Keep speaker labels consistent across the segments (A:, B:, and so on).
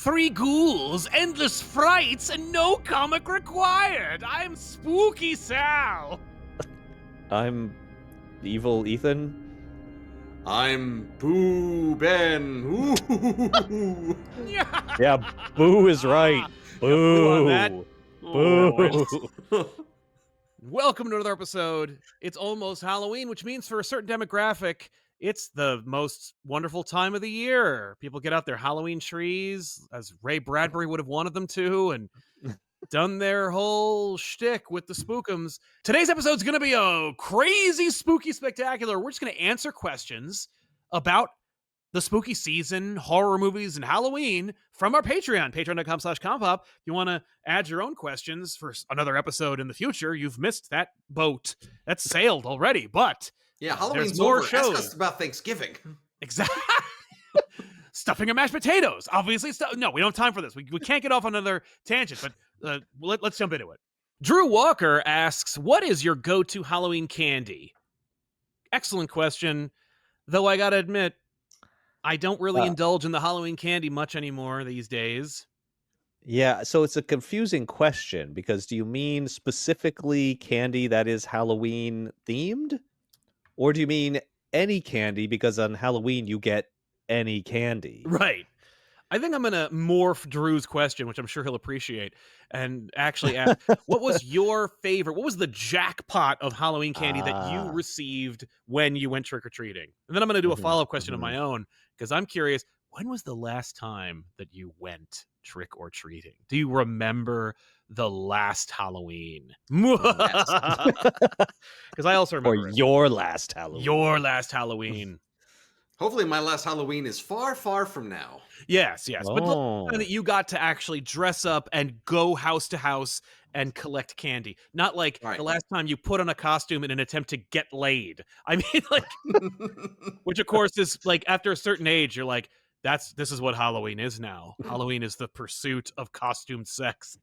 A: 3 ghouls, endless frights, and no comic required. I'm Spooky Sal.
B: I'm Evil Ethan.
C: I'm Boo Ben. Ooh.
B: Yeah, Boo is right. Boo.
A: On that.
B: Boo.
A: Welcome to another episode. It's almost Halloween, which means for a certain demographic, it's the most wonderful time of the year. People get out their Halloween trees, as Ray Bradbury would have wanted them to, and done their whole shtick with the spookums. Today's episode is going to be a crazy, spooky spectacular. We're just going to answer questions about the spooky season, horror movies, and Halloween from our Patreon, patreon.com/compop. If you want to add your own questions for another episode in the future, you've missed that boat. That's sailed already, but
C: Yeah, Halloween's
A: more
C: over.
A: shows.
C: Ask us about Thanksgiving.
A: Exactly. Stuffing and mashed potatoes. Obviously, no, we don't have time for this. We can't get off on another tangent, but let's jump into it. Drew Walker asks, what is your go-to Halloween candy? Excellent question, though I gotta admit, I don't really indulge in the Halloween candy much anymore these days.
B: Yeah, so it's a confusing question because do you mean specifically candy that is Halloween themed? Or do you mean any candy because on Halloween you get any candy?
A: Right. I think I'm going to morph Drew's question, which I'm sure he'll appreciate, and actually ask, what was your favorite? What was the jackpot of Halloween candy that you received when you went trick-or-treating? And then I'm going to do a follow-up question of my own, because I'm curious, when was the last time that you went trick-or-treating? Do you remember the last Halloween? Because I also remember
B: Or your last Halloween.
A: Your last Halloween.
C: Hopefully my last Halloween is far, far from now.
A: Yes.
B: Oh.
A: But the time that you got to actually dress up and go house to house and collect candy. Not like the last time you put on a costume in an attempt to get laid. I mean, like, which of course is like after a certain age, you're like, this is what Halloween is now. Halloween is the pursuit of costumed sex.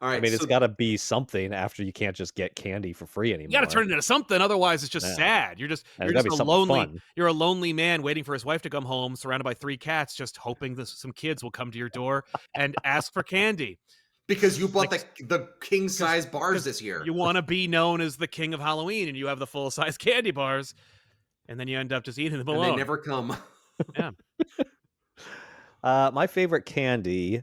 C: All right,
B: I mean, it's got to be something after you can't just get candy for free anymore.
A: You got to turn it into something, otherwise it's just sad. You're just a lonely. You're a lonely man waiting for his wife to come home, surrounded by 3 cats, just hoping that some kids will come to your door and ask for candy.
C: Because you bought the king size bars this year.
A: You want to be known as the king of Halloween, and you have the full size candy bars, and then you end up just eating them alone.
C: And they never come.
A: Yeah.
B: My favorite candy,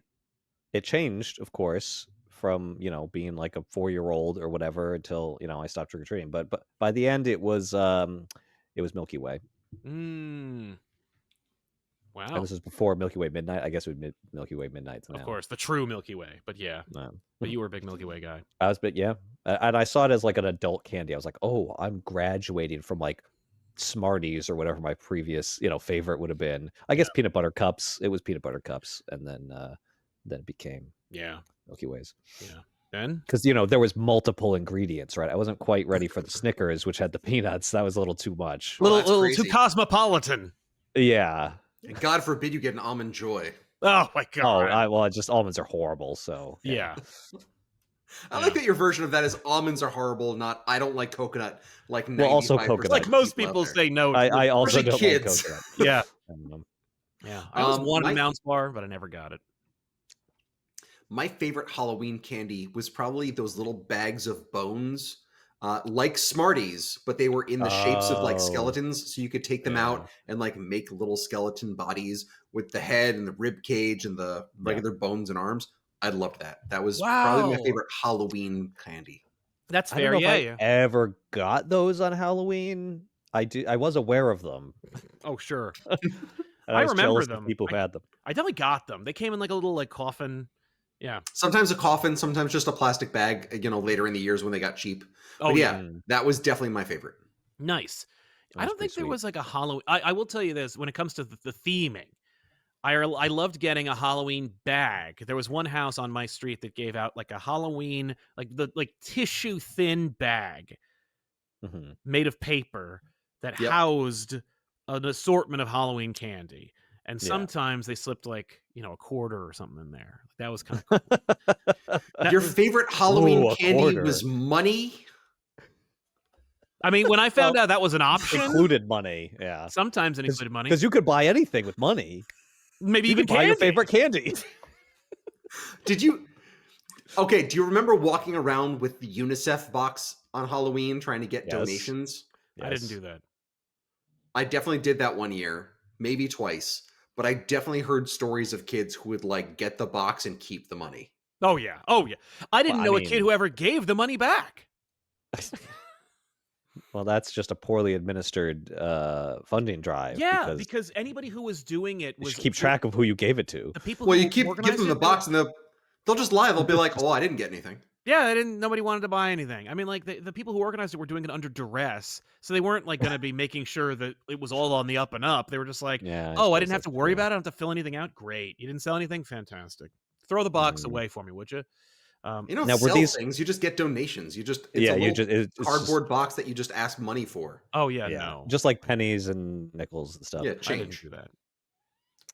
B: it changed, of course, from being like a 4-year-old or whatever until I stopped trick or treating. But by the end, it was Milky Way.
A: Wow.
B: And this is before Milky Way Midnight. I guess it would Milky Way Midnight.
A: Of course, the true Milky Way. But yeah, but you were a big Milky Way guy.
B: I was, and I saw it as like an adult candy. I was like, oh, I'm graduating from like Smarties or whatever my previous favorite would have been. I guess peanut butter cups. It was peanut butter cups, and then it became Milky Ways.
A: Yeah. Then?
B: Because, there was multiple ingredients, right? I wasn't quite ready for the Snickers, which had the peanuts. That was a little too much.
A: Little too cosmopolitan.
B: Yeah.
C: And God forbid you get an Almond Joy.
A: Oh, my God.
B: Just almonds are horrible, so.
A: Yeah.
C: I like that your version of that is almonds are horrible, not I don't like coconut. Like 95%.
B: Well, also coconut.
A: Like most people say no.
B: I also don't
C: kids.
B: like coconut.
A: Yeah. Yeah. I always wanted a Mounds bar, but I never got it.
C: My favorite Halloween candy was probably those little bags of bones, like Smarties, but they were in the shapes of like skeletons, so you could take them out and like make little skeleton bodies with the head and the rib cage and the regular bones and arms. I loved that. That was probably my favorite Halloween candy.
A: That's fair.
B: I don't know if I ever got those on Halloween. I was aware of them.
A: Oh, sure.
B: I
A: remember them.
B: People who had them.
A: I definitely got them. They came in like a little like coffin. Yeah.
C: Sometimes a coffin, sometimes just a plastic bag, later in the years when they got cheap. But that was definitely my favorite.
A: Nice. I don't think there was like a Halloween. I will tell you this, when it comes to the theming, I loved getting a Halloween bag. There was one house on my street that gave out like a Halloween, like tissue thin bag made of paper that housed an assortment of Halloween candy. And sometimes they slipped like, a quarter or something in there. That was kind of cool.
C: Your favorite Halloween candy was money?
A: I mean, when I found out that was an option.
B: Included money, yeah.
A: Sometimes it included money.
B: Because you could buy anything with money.
A: Maybe
B: You
A: even
B: can buy your
A: candy.
B: favorite candy.
C: Did you? Okay, do you remember walking around with the UNICEF box on Halloween trying to get
B: Yes.
C: donations?
A: I didn't do that.
C: I definitely did that one year, maybe twice, but I definitely heard stories of kids who would like get the box and keep the money.
A: Oh yeah. I didn't
B: Well, I
A: know a kid
B: mean-
A: who ever gave the money back.
B: Well, that's just a poorly administered funding drive.
A: Yeah, because anybody who was doing it
B: you
A: was
B: should keep track of who you gave it to.
A: the people.
C: Well,
A: who
C: you give
A: organized
C: them the
A: it,
C: box and they'll just lie. They'll be like, "Oh, I didn't get anything."
A: Yeah, nobody wanted to buy anything. I mean, like the people who organized it were doing it under duress, so they weren't like going to be making sure that it was all on the up and up. They were just like,
B: Yeah.
A: "Oh, I didn't have to worry about it. I don't have to fill anything out. Great. You didn't sell anything. Fantastic. Throw the box away for me, would you?"
C: You don't
B: Now, were
C: sell
B: these-
C: things. You just get donations. It's
B: Yeah,
C: a
B: you
C: little
B: just
C: cardboard box that you just ask money for.
A: Oh yeah,
B: yeah,
A: no,
B: just like pennies and nickels and stuff.
C: Yeah,
A: I didn't
C: change.
A: do that.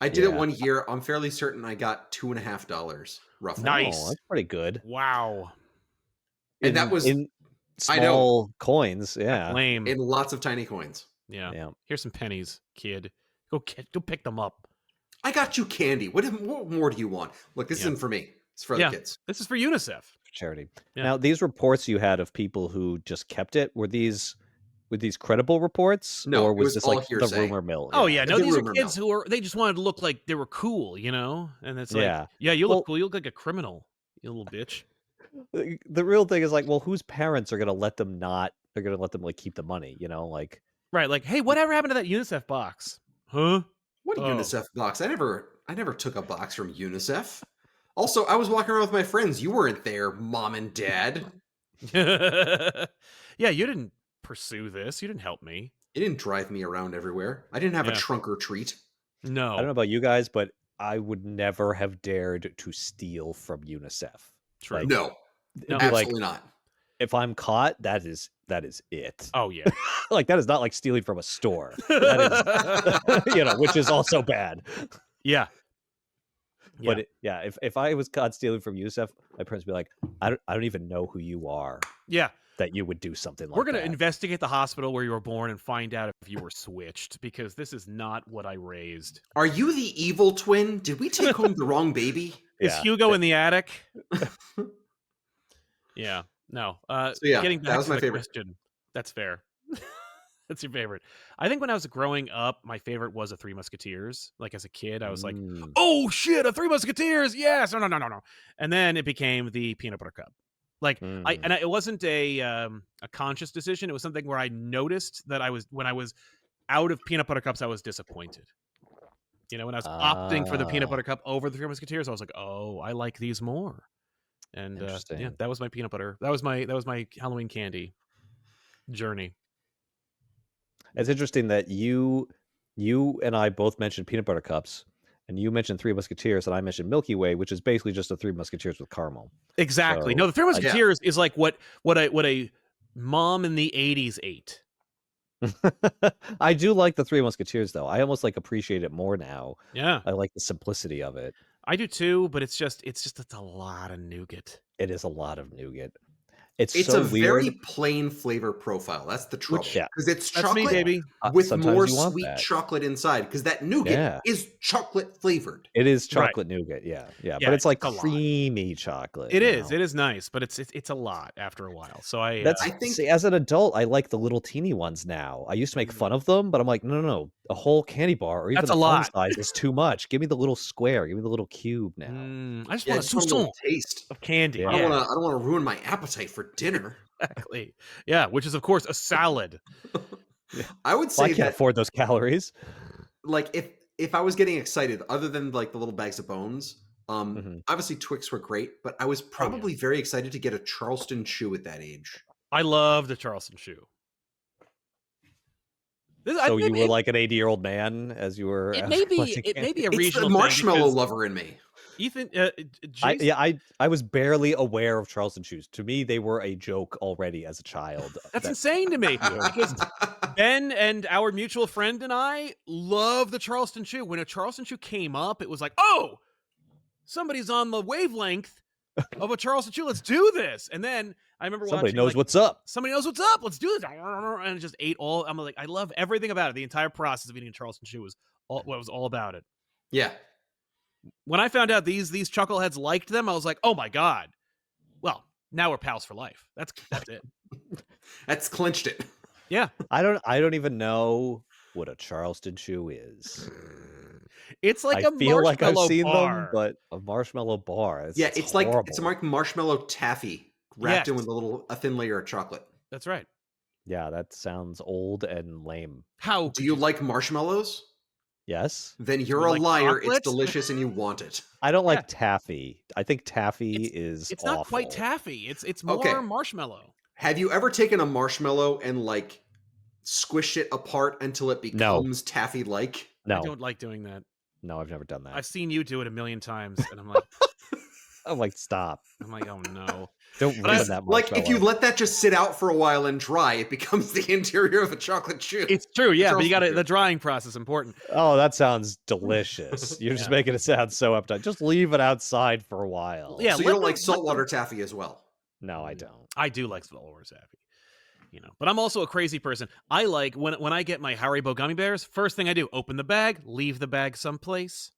C: I did it
B: Yeah.
C: one year. I'm fairly certain I got $2.50 roughly.
A: Nice.
B: Oh, that's pretty good.
A: Wow,
C: And that was
B: in
C: I know.
B: small coins. Yeah.
A: lame.
C: in lots of tiny coins.
A: Yeah.
B: Yeah.
A: Here's some pennies, kid. Go pick them up.
C: I got you candy. What more do you want? Look, this
A: Yeah.
C: isn't for me. It's for
A: Yeah.
C: the kids.
A: This is for UNICEF.
B: For charity.
A: Yeah.
B: Now, these reports you had of people who just kept it, were these credible reports?
C: No,
B: or
C: it
B: was
C: was
B: this
C: all
B: like the
C: hearsay.
B: rumor mill?
A: Oh yeah, no,
C: The
A: these are
C: rumor
A: kids
C: mill.
A: they just wanted to look like they were cool, you know? And it's like,
B: Yeah.
A: yeah, you
B: Well-
A: look cool. You look like a criminal, you little bitch.
B: The real thing is like, well, whose parents are gonna let them they're gonna let them like keep the money, you know? Like,
A: Right, like, hey, whatever happened to that UNICEF box? Huh?
C: What a
A: Oh.
C: UNICEF box? I never took a box from UNICEF. Also, I was walking around with my friends. You weren't there, mom and dad.
A: Yeah, you didn't pursue this. You didn't help me.
C: You didn't drive me around everywhere. I didn't have
A: Yeah.
C: a trunk or treat.
A: No.
B: I don't know about you guys, but I would never have dared to steal from UNICEF.
A: True.
B: Like,
C: No,
B: it'd be
C: absolutely
B: like,
C: not.
B: if I'm caught, that is it.
A: Oh yeah.
B: Like, that is not like stealing from a store. That is, which is also bad.
A: Yeah.
B: But if I was caught stealing from UNICEF, my parents would be like, I don't even know who you are
A: Yeah.
B: that you would do something like
A: We're gonna
B: that.
A: investigate the hospital where you were born and find out if you were switched, because this is not what I raised.
C: Are you the evil twin? Did we take home the wrong baby?
A: Is
B: Yeah.
A: Hugo in the attic? Yeah. No.
C: yeah,
A: Getting
C: that
A: back
C: was
A: to
C: my
A: the
C: favorite.
A: question. That's fair. That's your favorite. I think when I was growing up, my favorite was a Three Musketeers. Like as a kid, I was like,
B: Mm.
A: "Oh shit, a Three Musketeers! Yes!" No. And then it became the Peanut Butter Cup. Like
B: Mm.
A: it wasn't a conscious decision. It was something where I noticed that when I was out of peanut butter cups, I was disappointed. You know, when I was opting for the Peanut Butter Cup over the Three Musketeers, I was like, "Oh, I like these more." And yeah,
B: Interesting.
A: that was my peanut butter. That was my Halloween candy journey.
B: It's interesting that you and I both mentioned peanut butter cups, and you mentioned Three Musketeers, and I mentioned Milky Way, which is basically just the Three Musketeers with caramel.
A: Exactly.
B: So,
A: No, the Three
C: yeah.
A: Musketeers is like what a mom in the 80s ate.
B: I do like the Three Musketeers, though. I almost like appreciate it more now.
A: Yeah,
B: I like the simplicity of it.
A: I do too, but it's a lot of nougat.
B: It is a lot of nougat. It's
C: It's
B: so
C: a
B: weird.
C: very plain flavor profile. That's the trouble.
B: yeah.
C: Because it's
A: That's me,
C: chocolate
A: baby.
C: with
B: Sometimes
C: more
B: you want
C: sweet
B: that.
C: chocolate inside. Because that nougat
B: Yeah.
C: is chocolate flavored.
B: It is
A: Right.
B: chocolate nougat, yeah.
A: Yeah,
B: But it's like
A: it's a lot.
B: creamy chocolate.
A: It
B: you
A: is.
B: know?
A: It is nice, but it's a lot after a while. So I
B: That's
C: I think-
B: see, as an adult, I like the little teeny ones now. I used to make fun of them, but I'm like, no. A whole candy bar or even
A: That's
B: the
A: a
B: fun
A: lot.
B: size is too much. Give me the little square. Give me the little cube now.
A: I just
C: Yeah,
A: want
C: just
A: a
C: want a little
A: soupçon
C: taste.
A: of candy.
B: Yeah.
C: I
A: Yeah,
C: don't want to ruin my appetite for dinner.
A: exactly. Yeah, which is of course a salad.
C: I would
B: Well,
C: say
B: I can't
C: that
B: afford those calories.
C: like if I was getting excited, other than like the little bags of bones,
B: Mhm.
C: obviously Twix were great, but I was probably very excited to get a Charleston chew at that age.
A: I love the Charleston chew.
B: So you were like an 80-year-old man as you were.
A: It may be
B: watching
A: a
C: It's
A: regional
C: the
A: thing
C: marshmallow
A: because
C: lover in me.
A: Ethan, Jason,
B: I was barely aware of Charleston chews. To me, they were a joke already as a child.
A: that's insane to me because Ben and our mutual friend and I love the Charleston chew. When a Charleston chew came up, it was like, oh, somebody's on the wavelength of a Charleston chew. Let's do this. And then I remember
B: Somebody
A: watching,
B: knows
A: like,
B: what's up.
A: somebody knows what's up. Let's do this. And just ate all. I'm like, I love everything about it. The entire process of eating a Charleston chew was all about it.
C: Yeah.
A: When I found out these chuckleheads liked them, I was like, oh my god. Well, now we're pals for life. That's it.
C: That's clinched it.
A: Yeah.
B: I don't even know what a Charleston chew is.
A: It's like
B: I
A: a
B: feel like I've
A: marshmallow
B: seen them,
A: bar.
B: but a marshmallow bar.
C: Yeah,
B: It's
C: it's like
B: horrible.
C: marshmallow taffy wrapped in
A: Yes.
C: with a thin layer of chocolate.
A: That's right.
B: Yeah, that sounds old and lame.
A: How
C: Do
A: could
C: you like marshmallows?
B: Yes.
C: Then
A: you
C: you're a
A: like
C: liar. It's
A: chocolate?
C: delicious and you want it.
B: I don't like
A: Yeah.
B: taffy. I think taffy is
A: It's
B: awful.
A: not quite taffy. It's
C: Okay.
A: more marshmallow.
C: Have you ever taken a marshmallow and like squished it apart until it becomes taffy-like?
A: I
B: No,
A: don't like doing that.
B: no, I've never done that.
A: I've seen you do it a million times, and I'm like,
B: I'm like, stop.
A: oh no.
B: Don't
A: But I-
B: ruin that marshmallow.
C: Like if you let that just sit out for a while and dry, it becomes the interior of a chocolate chew.
A: It's true, yeah, but you
C: Charleston
A: got
C: chew.
A: the drying process important.
B: Oh, that sounds delicious. You're just
A: Yeah.
B: making it sound so appetizing. Just leave it outside for a while.
A: Yeah,
C: So you
A: let
C: don't like
A: the-
C: saltwater taffy as well?
B: No, I don't.
A: I do like saltwater taffy. You know, but I'm also a crazy person. I like when I get my Haribo gummy bears, first thing I do, open the bag, leave the bag someplace.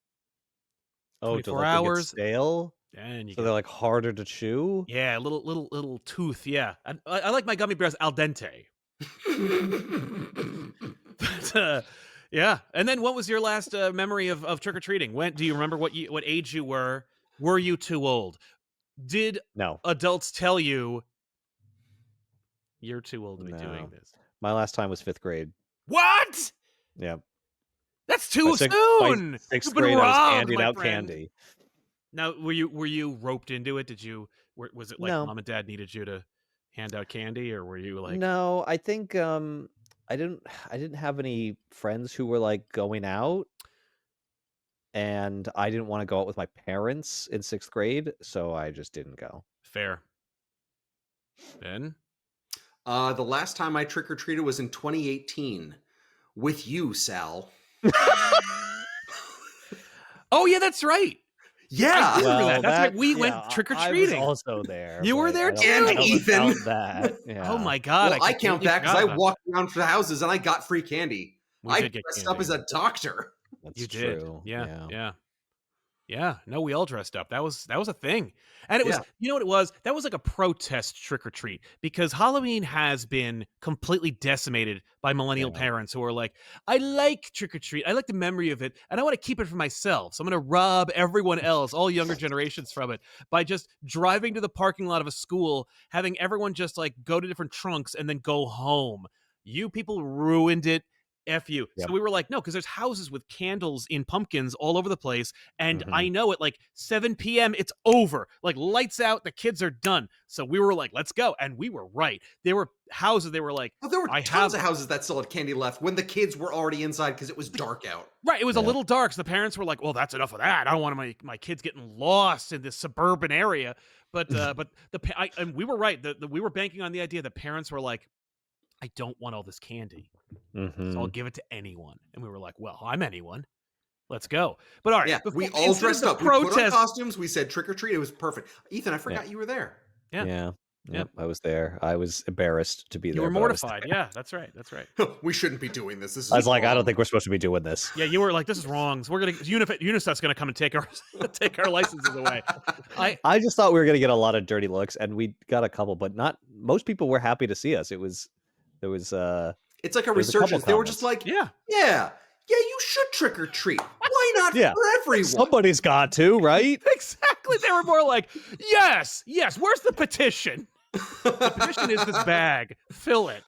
B: Oh, to
A: 24
B: like they get
A: hours.
B: stale?
A: And you
B: So they're like harder to chew?
A: yeah, little tooth, yeah. I like my gummy bears al dente. But, yeah. And then what was your last memory of trick-or-treating? When do you remember what age you were? Were you too old? Did
B: No.
A: adults tell you you're too old to be doing
B: No.
A: this?
B: My last time was 5th grade.
A: What?
B: Yeah.
A: That's too
B: By
A: soon.
B: 6th
A: You've been
B: grade, I was
A: robbed,
B: handing
A: my
B: out
A: friend.
B: candy.
A: Now, were you roped into it? Was it like
B: No.
A: mom and dad needed you to hand out candy, or were you like
B: No, I think I didn't have any friends who were like going out, and I didn't want to go out with my parents in 6th grade, so I just didn't go.
A: fair? Ben?
C: The last time I trick-or-treated was in 2018 with you, Sal.
A: Oh yeah, that's right.
C: Yeah.
A: I do remember that. That's right. We went
B: yeah,
A: trick-or-treating.
B: I was also there.
A: You were
B: but
A: there
B: I don't-
A: too?
B: I don't
C: Ethan.
B: count that. Yeah.
A: Oh my god!
C: Well, I count
A: completely
C: that because
A: forgot
C: I
A: about
C: walked around for the houses and I got free candy.
A: We
C: I
A: did get
C: dressed
A: candy.
C: up as a doctor.
B: That's
A: You did.
B: true.
A: Yeah. No, we all dressed up. That was a thing. And it was,
C: Yeah.
A: you know what it was? That was like a protest trick or treat because Halloween has been completely decimated by millennial
B: Yeah.
A: parents who are like, I like trick or treat. I like the memory of it and I want to keep it for myself. So I'm going to rob everyone else, all younger generations from it by just driving to the parking lot of a school, having everyone just like go to different trunks and then go home. You people ruined it. F you.
B: Yep.
A: So we were like, no, because there's houses with candles in pumpkins all over the place. And I know at like 7 p.m. it's over. Like lights out, the kids are done. So we were like, let's go. And we were right. There were houses, they were like,
C: Well, there were
A: I
C: tons
A: have-
C: of houses that still had candy left when the kids were already inside because it was dark out.
A: right. It was a
B: Yeah.
A: little dark. So the parents were like, well, that's enough of that. I don't want my kids getting lost in this suburban area. But and we were right. We were banking on the idea that parents were like, I don't want all this candy.
B: Mhm.
A: So I'll give it to anyone. And we were like, well, I'm anyone. Let's go. But all right.
C: Yeah, we all
A: instead of
C: dressed
A: the
C: up. We put on
A: Protest.
C: costumes. We said trick or treat. It was perfect. Ethan, I forgot you were there.
A: Yeah.
B: Yeah. Yep, I was there. I was embarrassed to be
A: You
B: there.
A: were
B: but I was
A: mortified.
B: there.
A: Yeah, that's right. That's right.
C: We shouldn't be doing this. This is
B: I was like, I
C: wrong.
B: don't think we're supposed to be doing this.
A: Yeah, you were like, this is wrong. So we're gonna UNICEF's gonna come and take our take our licenses away.
B: I just thought we were going to get a lot of dirty looks, and we got a couple, but not most people were happy to see us. There was
C: It's like a
B: There's a couple
C: resurgence. They were just like,
A: Yeah.
C: yeah, you should trick or treat. Why not
B: Yeah.
C: for everyone?
B: somebody's got to, right?
A: Exactly. They were more like, yes. Where's the petition? The petition is this bag. Fill it.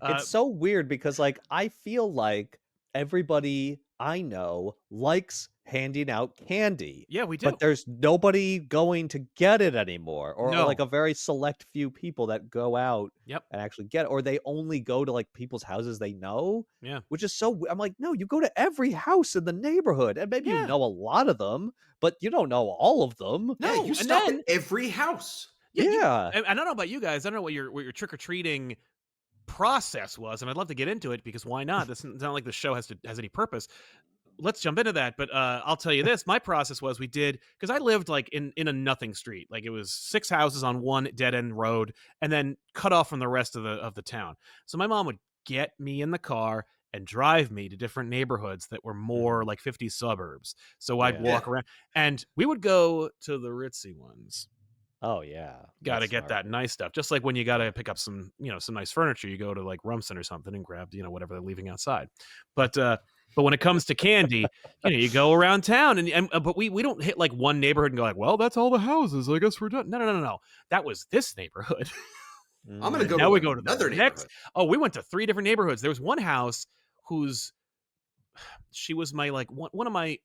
B: It's so weird because like I feel like everybody I know likes handing out candy.
A: Yeah, we do.
B: But there's nobody going to get it anymore, or
A: No.
B: like a very select few people that go out
A: Yep.
B: and actually get it, or they only go to like people's houses they know.
A: Yeah.
B: Which is I'm like, no, you go to every house in the neighborhood, and maybe
A: Yeah.
B: you know a lot of them, but you don't know all of them.
C: Yeah,
A: No,
C: you
A: and
C: stop
A: then-
C: at every house.
B: Yeah,
A: I don't know about you guys. I don't know what your trick or treating process was, and I'd love to get into it because why not? This is not like the show has any purpose. Let's jump into that. But I'll tell you this: my process was we did because I lived like in a nothing street, like it was 6 houses on one dead end road, and then cut off from the rest of the town. So my mom would get me in the car, and drive me to different neighborhoods that were more like 50 suburbs. So I'd walk around, and we would go to the ritzy ones.
B: Oh yeah,
A: Got to
B: that's
A: get
B: smart.
A: that nice stuff. Just like when you got to pick up some, some nice furniture, you go to like Rumson or something and grab, whatever they're leaving outside. But when it comes to candy, you go around town and but we don't hit like one neighborhood and go like, well, that's all the houses. I guess we're done. No. That was this neighborhood.
C: I'm going to go
A: Now
C: to
A: we go to
C: another
A: the
C: neighborhood.
A: next. Oh, we went to 3 different neighborhoods. There was one house she was my like one of my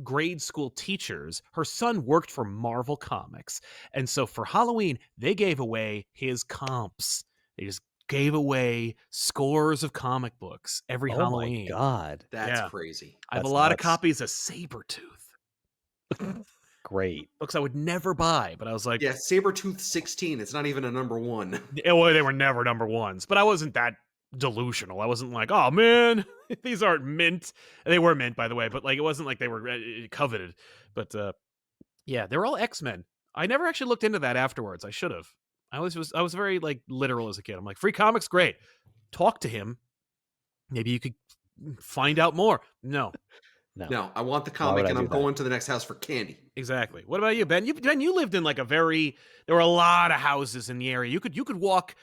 A: grade school teachers. Her son worked for Marvel Comics, and so for Halloween they gave away his comps. They just gave away scores of comic books every Halloween.
B: My God,
C: that's crazy.
A: I have a lot of copies of Sabretooth.
B: Great
A: books I would never buy, but I was like,
C: yeah, Sabretooth 16. It's not even a number 1.
A: Well, they were never number 1s, but I wasn't that delusional. I wasn't like, oh man, these aren't mint. They were mint, by the way, but like it wasn't like they were coveted. But yeah, they were all X-Men. I never actually looked into that afterwards. I should have. I was very like literal as a kid. I'm like, free comics, great. Talk to him. Maybe you could find out more. No,
C: I want the comic, and I'm going to the next house for candy.
A: Exactly. What about you, Ben? You lived in like there were a lot of houses in the area. You could walk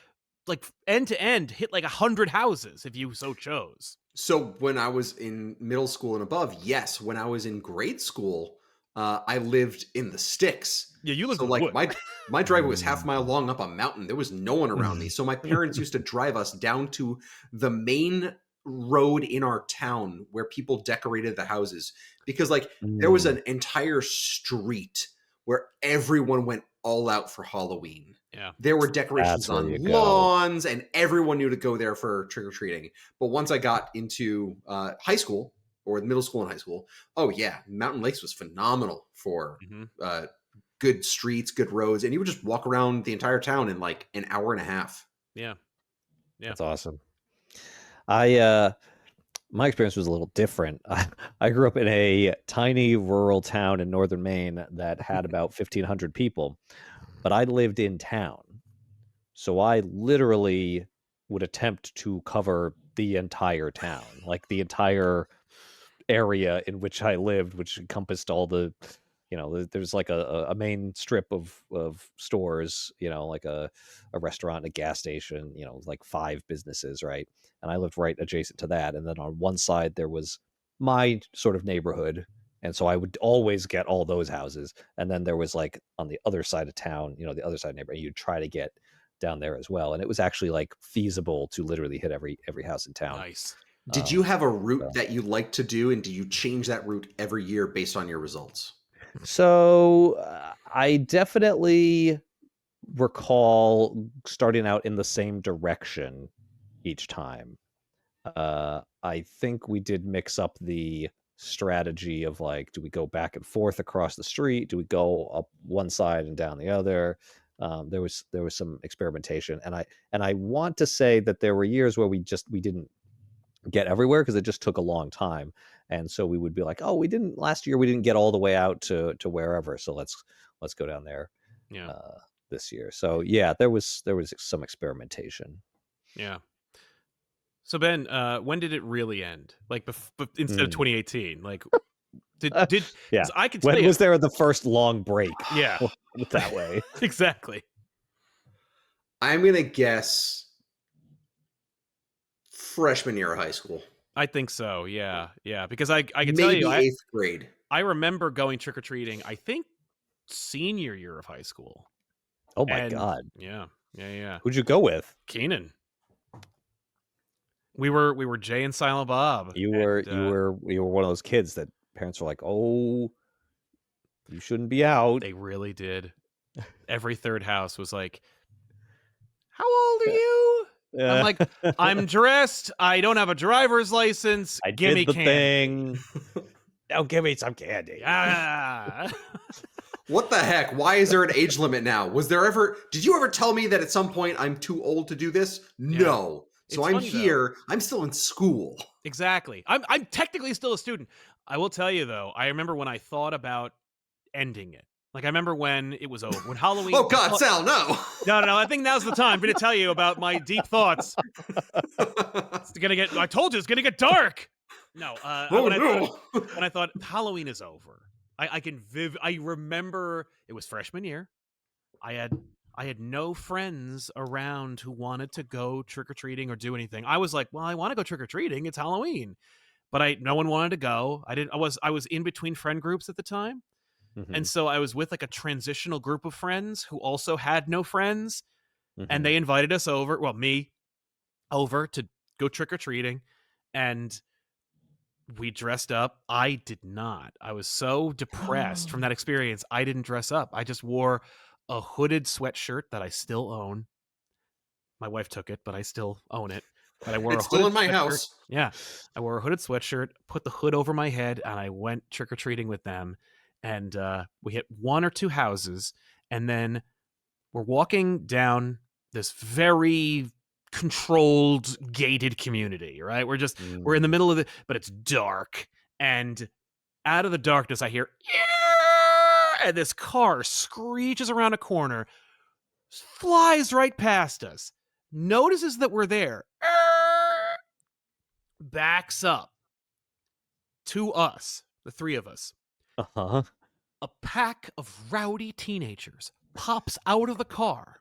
A: like end to end, hit like 100 houses if you so chose.
C: So when I was in middle school and above, yes. When I was in grade school, I lived in the sticks.
A: Yeah, you lived in
C: like
A: the wood.
C: my driveway was half a mile long up a mountain. There was no one around me. So my parents used to drive us down to the main road in our town where people decorated the houses, because like there was an entire street where everyone went all out for Halloween.
A: Yeah,
C: there were decorations on lawns, and everyone knew to go there for trick-or-treating. But once I got into high school, or middle school and high school, oh yeah, Mountain Lakes was phenomenal for good streets, good roads, and you would just walk around the entire town in like an hour and a half.
A: Yeah,
B: that's awesome. My experience was a little different. I grew up in a tiny rural town in northern Maine that had about 1,500 people, but I lived in town. So I literally would attempt to cover the entire town, like the entire area in which I lived, which encompassed all the, there's like a main strip of stores, like a restaurant, a gas station, like 5 businesses, right? And I lived right adjacent to that. And then on one side there was my sort of neighborhood, and so I would always get all those houses. And then there was like on the other side of town, the other side of the neighborhood, you'd try to get down there as well. And it was actually like feasible to literally hit every house in town.
A: Nice.
C: Did you have a route that you like to do, and do you change that route every year based on your results?
B: So I definitely recall starting out in the same direction each time. I think we did mix up the strategy of like, do we go back and forth across the street? Do we go up one side and down the other? There was some experimentation, and I want to say that there were years where we didn't get everywhere because it just took a long time. And so we would be like, oh, last year we didn't get all the way out to wherever, so let's go down there this year. So yeah, there was some experimentation.
A: Yeah. So Ben, when did it really end? Like instead of 2018, like did
B: yeah?
A: I could
B: when was there the first long break?
A: Yeah,
B: that way.
A: Exactly.
C: I'm gonna guess freshman year of high school.
A: I think so. Yeah, because I can
C: maybe
A: tell you,
C: 8th grade.
A: I remember going trick or treating. I think senior year of high school.
B: Oh my God!
A: Yeah.
B: Who'd you go with?
A: Keenan. We were Jay and Silent Bob.
B: You were one of those kids that parents were like, oh, you shouldn't be out.
A: They really did. Every third house was like, how old are you? I'm like, I'm dressed. I don't have a driver's license. Give me candy.
B: Now give me some candy.
C: What the heck? Why is there an age limit now? Did you ever tell me that at some point I'm too old to do this? Yeah. No. So I'm here. Though. I'm still in school.
A: Exactly. I'm technically still a student. I will tell you though, I remember when I thought about ending it, Like, I remember when it was over, when Halloween.
C: Oh God, Sal, no.
A: No. I think now's the time for me to tell you about my deep thoughts. It's gonna get. I told you it's gonna get dark. No.
C: Oh no.
A: When I thought Halloween is over, I remember it was freshman year. I had no friends around who wanted to go trick or treating or do anything. I was like, well, I want to go trick or treating. It's Halloween, but no one wanted to go. I was in between friend groups at the time. And so I was with like a transitional group of friends who also had no friends. And they invited us over, well, me over to go trick or treating. And we dressed up. I did not. I was so depressed from that experience. I didn't dress up. I just wore a hooded sweatshirt that I still own. My wife took it, but I still own it. But I wore
C: It's
A: a
C: still
A: hooded
C: in my
A: sweatshirt.
C: house.
A: Yeah. I wore a hooded sweatshirt, put the hood over my head, and I went trick or treating with them. And we hit one or two houses, and then we're walking down this very controlled, gated community, right? We're in the middle of it, but it's dark. And out of the darkness, I hear, "Yeah!" and this car screeches around a corner, flies right past us, notices that we're there, backs up to us, the three of us. A pack of rowdy teenagers pops out of the car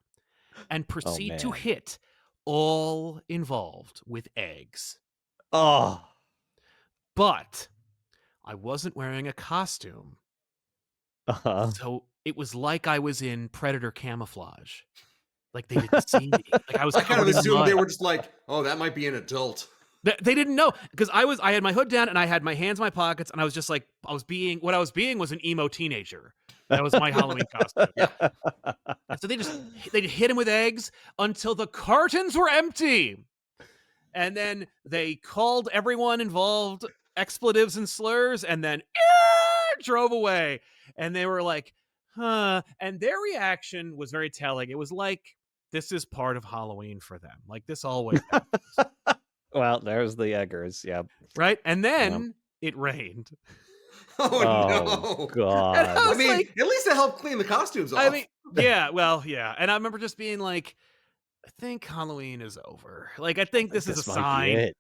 A: and proceed to hit all involved with eggs.
B: Oh.
A: But I wasn't wearing a costume. So it was like I was in Predator camouflage. Like they didn't see me. Like I was
C: I kind of
A: covered in
C: assumed
A: mud.
C: they were just like, oh, that might be an adult.
A: They didn't know because I had my hood down and I had my hands in my pockets and I was just like, what I was being was an emo teenager. That was my Halloween costume. And so they hit him with eggs until the cartons were empty. And then they called everyone involved expletives and slurs and then drove away. And they were like, huh. And their reaction was very telling. It was like, this is part of Halloween for them. Like this always happens.
B: Well, there's the eggers. Yeah.
A: Right. And then it rained.
C: Oh no.
B: God.
C: I mean, like, at least it helped clean the costumes off.
A: I mean, yeah, well, yeah. And I remember just being like, I think Halloween is over. Like, I think this is a sign.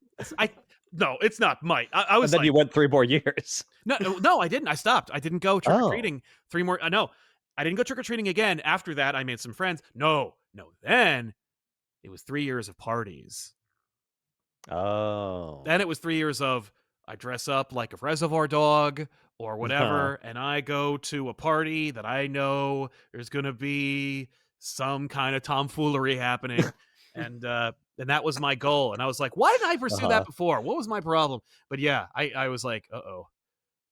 A: No, it's not. I was
B: and then
A: like,
B: you went 3 more years.
A: No, I didn't. I stopped. I didn't go trick-or-treating 3 more. No, I didn't go trick-or-treating again. After that, I made some friends. No. Then it was 3 years of parties.
B: Oh.
A: Then it was 3 years of I dress up like a reservoir dog or whatever, and I go to a party that I know there's going to be some kind of tomfoolery happening. And that was my goal. And I was like, why didn't I pursue that before? What was my problem? But yeah, I was like, uh-oh,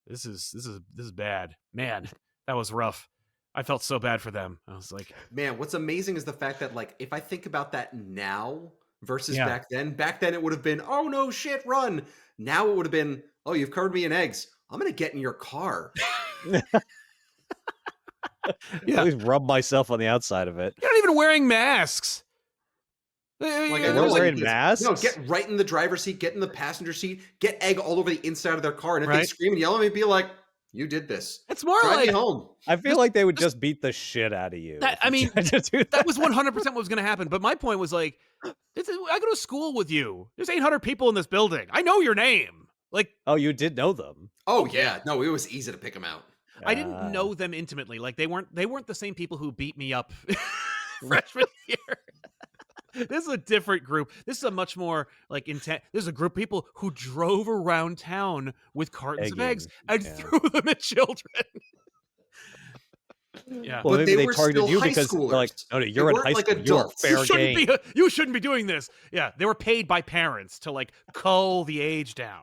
A: this is bad. Man, that was rough. I felt so bad for them. I was like,
C: man, what's amazing is the fact that like, if I think about that now versus back then it would have been, oh no shit, run. Now it would have been, oh, you've covered me in eggs. I'm going to get in your car.
B: I always rub myself on the outside of it.
A: You're not even wearing masks.
C: Like,
B: we're wearing masks?
C: No, get right in the driver's seat, get in the passenger seat, get egg all over the inside of their car. And if they scream and yell at me, be like, you did this.
A: It's more
C: Drive
A: like
C: me home.
B: I feel like they would just beat the shit out of you.
A: That was 100% what was going to happen. But my point was like, I go to school with you. There's 800 people in this building. I know your name. Like,
B: oh, you did know them.
C: Oh yeah, no, it was easy to pick them out.
A: I didn't know them intimately. Like they weren't the same people who beat me up freshman year. This is a different group. This is a much more like intense. This is a group of people who drove around town with cartons of eggs and threw them at children. Yeah,
B: well,
C: but
B: maybe
C: they
B: they
C: were
B: targeted
C: still
B: you
C: high
B: because
C: schoolers.
B: they're like, oh, no, you're in high
C: like
B: school. You're
C: adults.
B: fair game.
A: You shouldn't be doing this. Yeah, they were paid by parents to like cull the age down.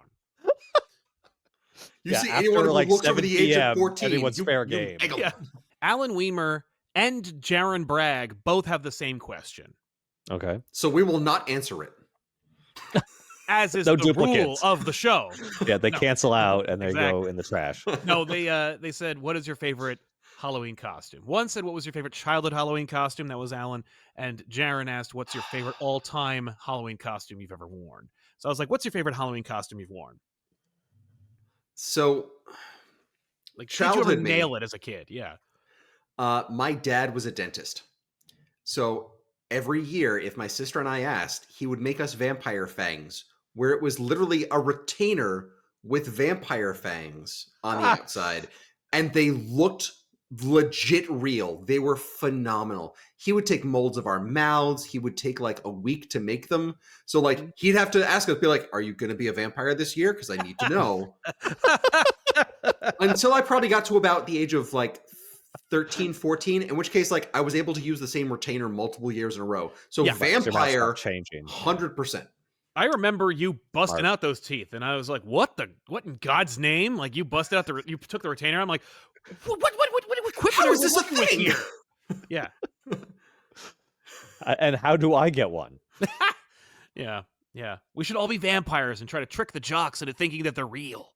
C: You see anyone who looks over the age of 14,
B: anyone's fair game.
A: Yeah. Alan Weimer and Jaron Bragg both have the same question.
B: Okay.
C: So we will not answer it.
A: As is
B: No
A: the rule
B: duplicates.
A: of the show.
B: Yeah, they cancel out and they
A: Exactly.
B: go in the trash.
A: No, they said, what is your favorite Halloween costume? One said, what was your favorite childhood Halloween costume? That was Alan. And Jaron asked, what's your favorite all-time Halloween costume you've ever worn? So I was like, what's your favorite Halloween costume you've worn?
C: So,
A: like,
C: childhood
A: did you ever nail it as a kid? Yeah.
C: My dad was a dentist. So every year, if my sister and I asked, he would make us vampire fangs, where it was literally a retainer with vampire fangs on the outside. And they looked legit real. They were phenomenal. He would take molds of our mouths. He would take like a week to make them. So like he'd have to ask us, be like, are you going to be a vampire this year? Because I need to know. Until I probably got to about the age of like 13, 14, in which case like I was able to use the same retainer multiple years in a row. So vampire,
B: changing
C: 100%.
A: I remember you busting out those teeth, and I was like, "What in God's name?" Like you busted out you took the retainer. I'm like, "What equipment
C: How
A: are
C: is
A: we
C: this a
A: working with
C: thing?"
A: here?" Yeah,
B: and how do I get one?
A: yeah. We should all be vampires and try to trick the jocks into thinking that they're real.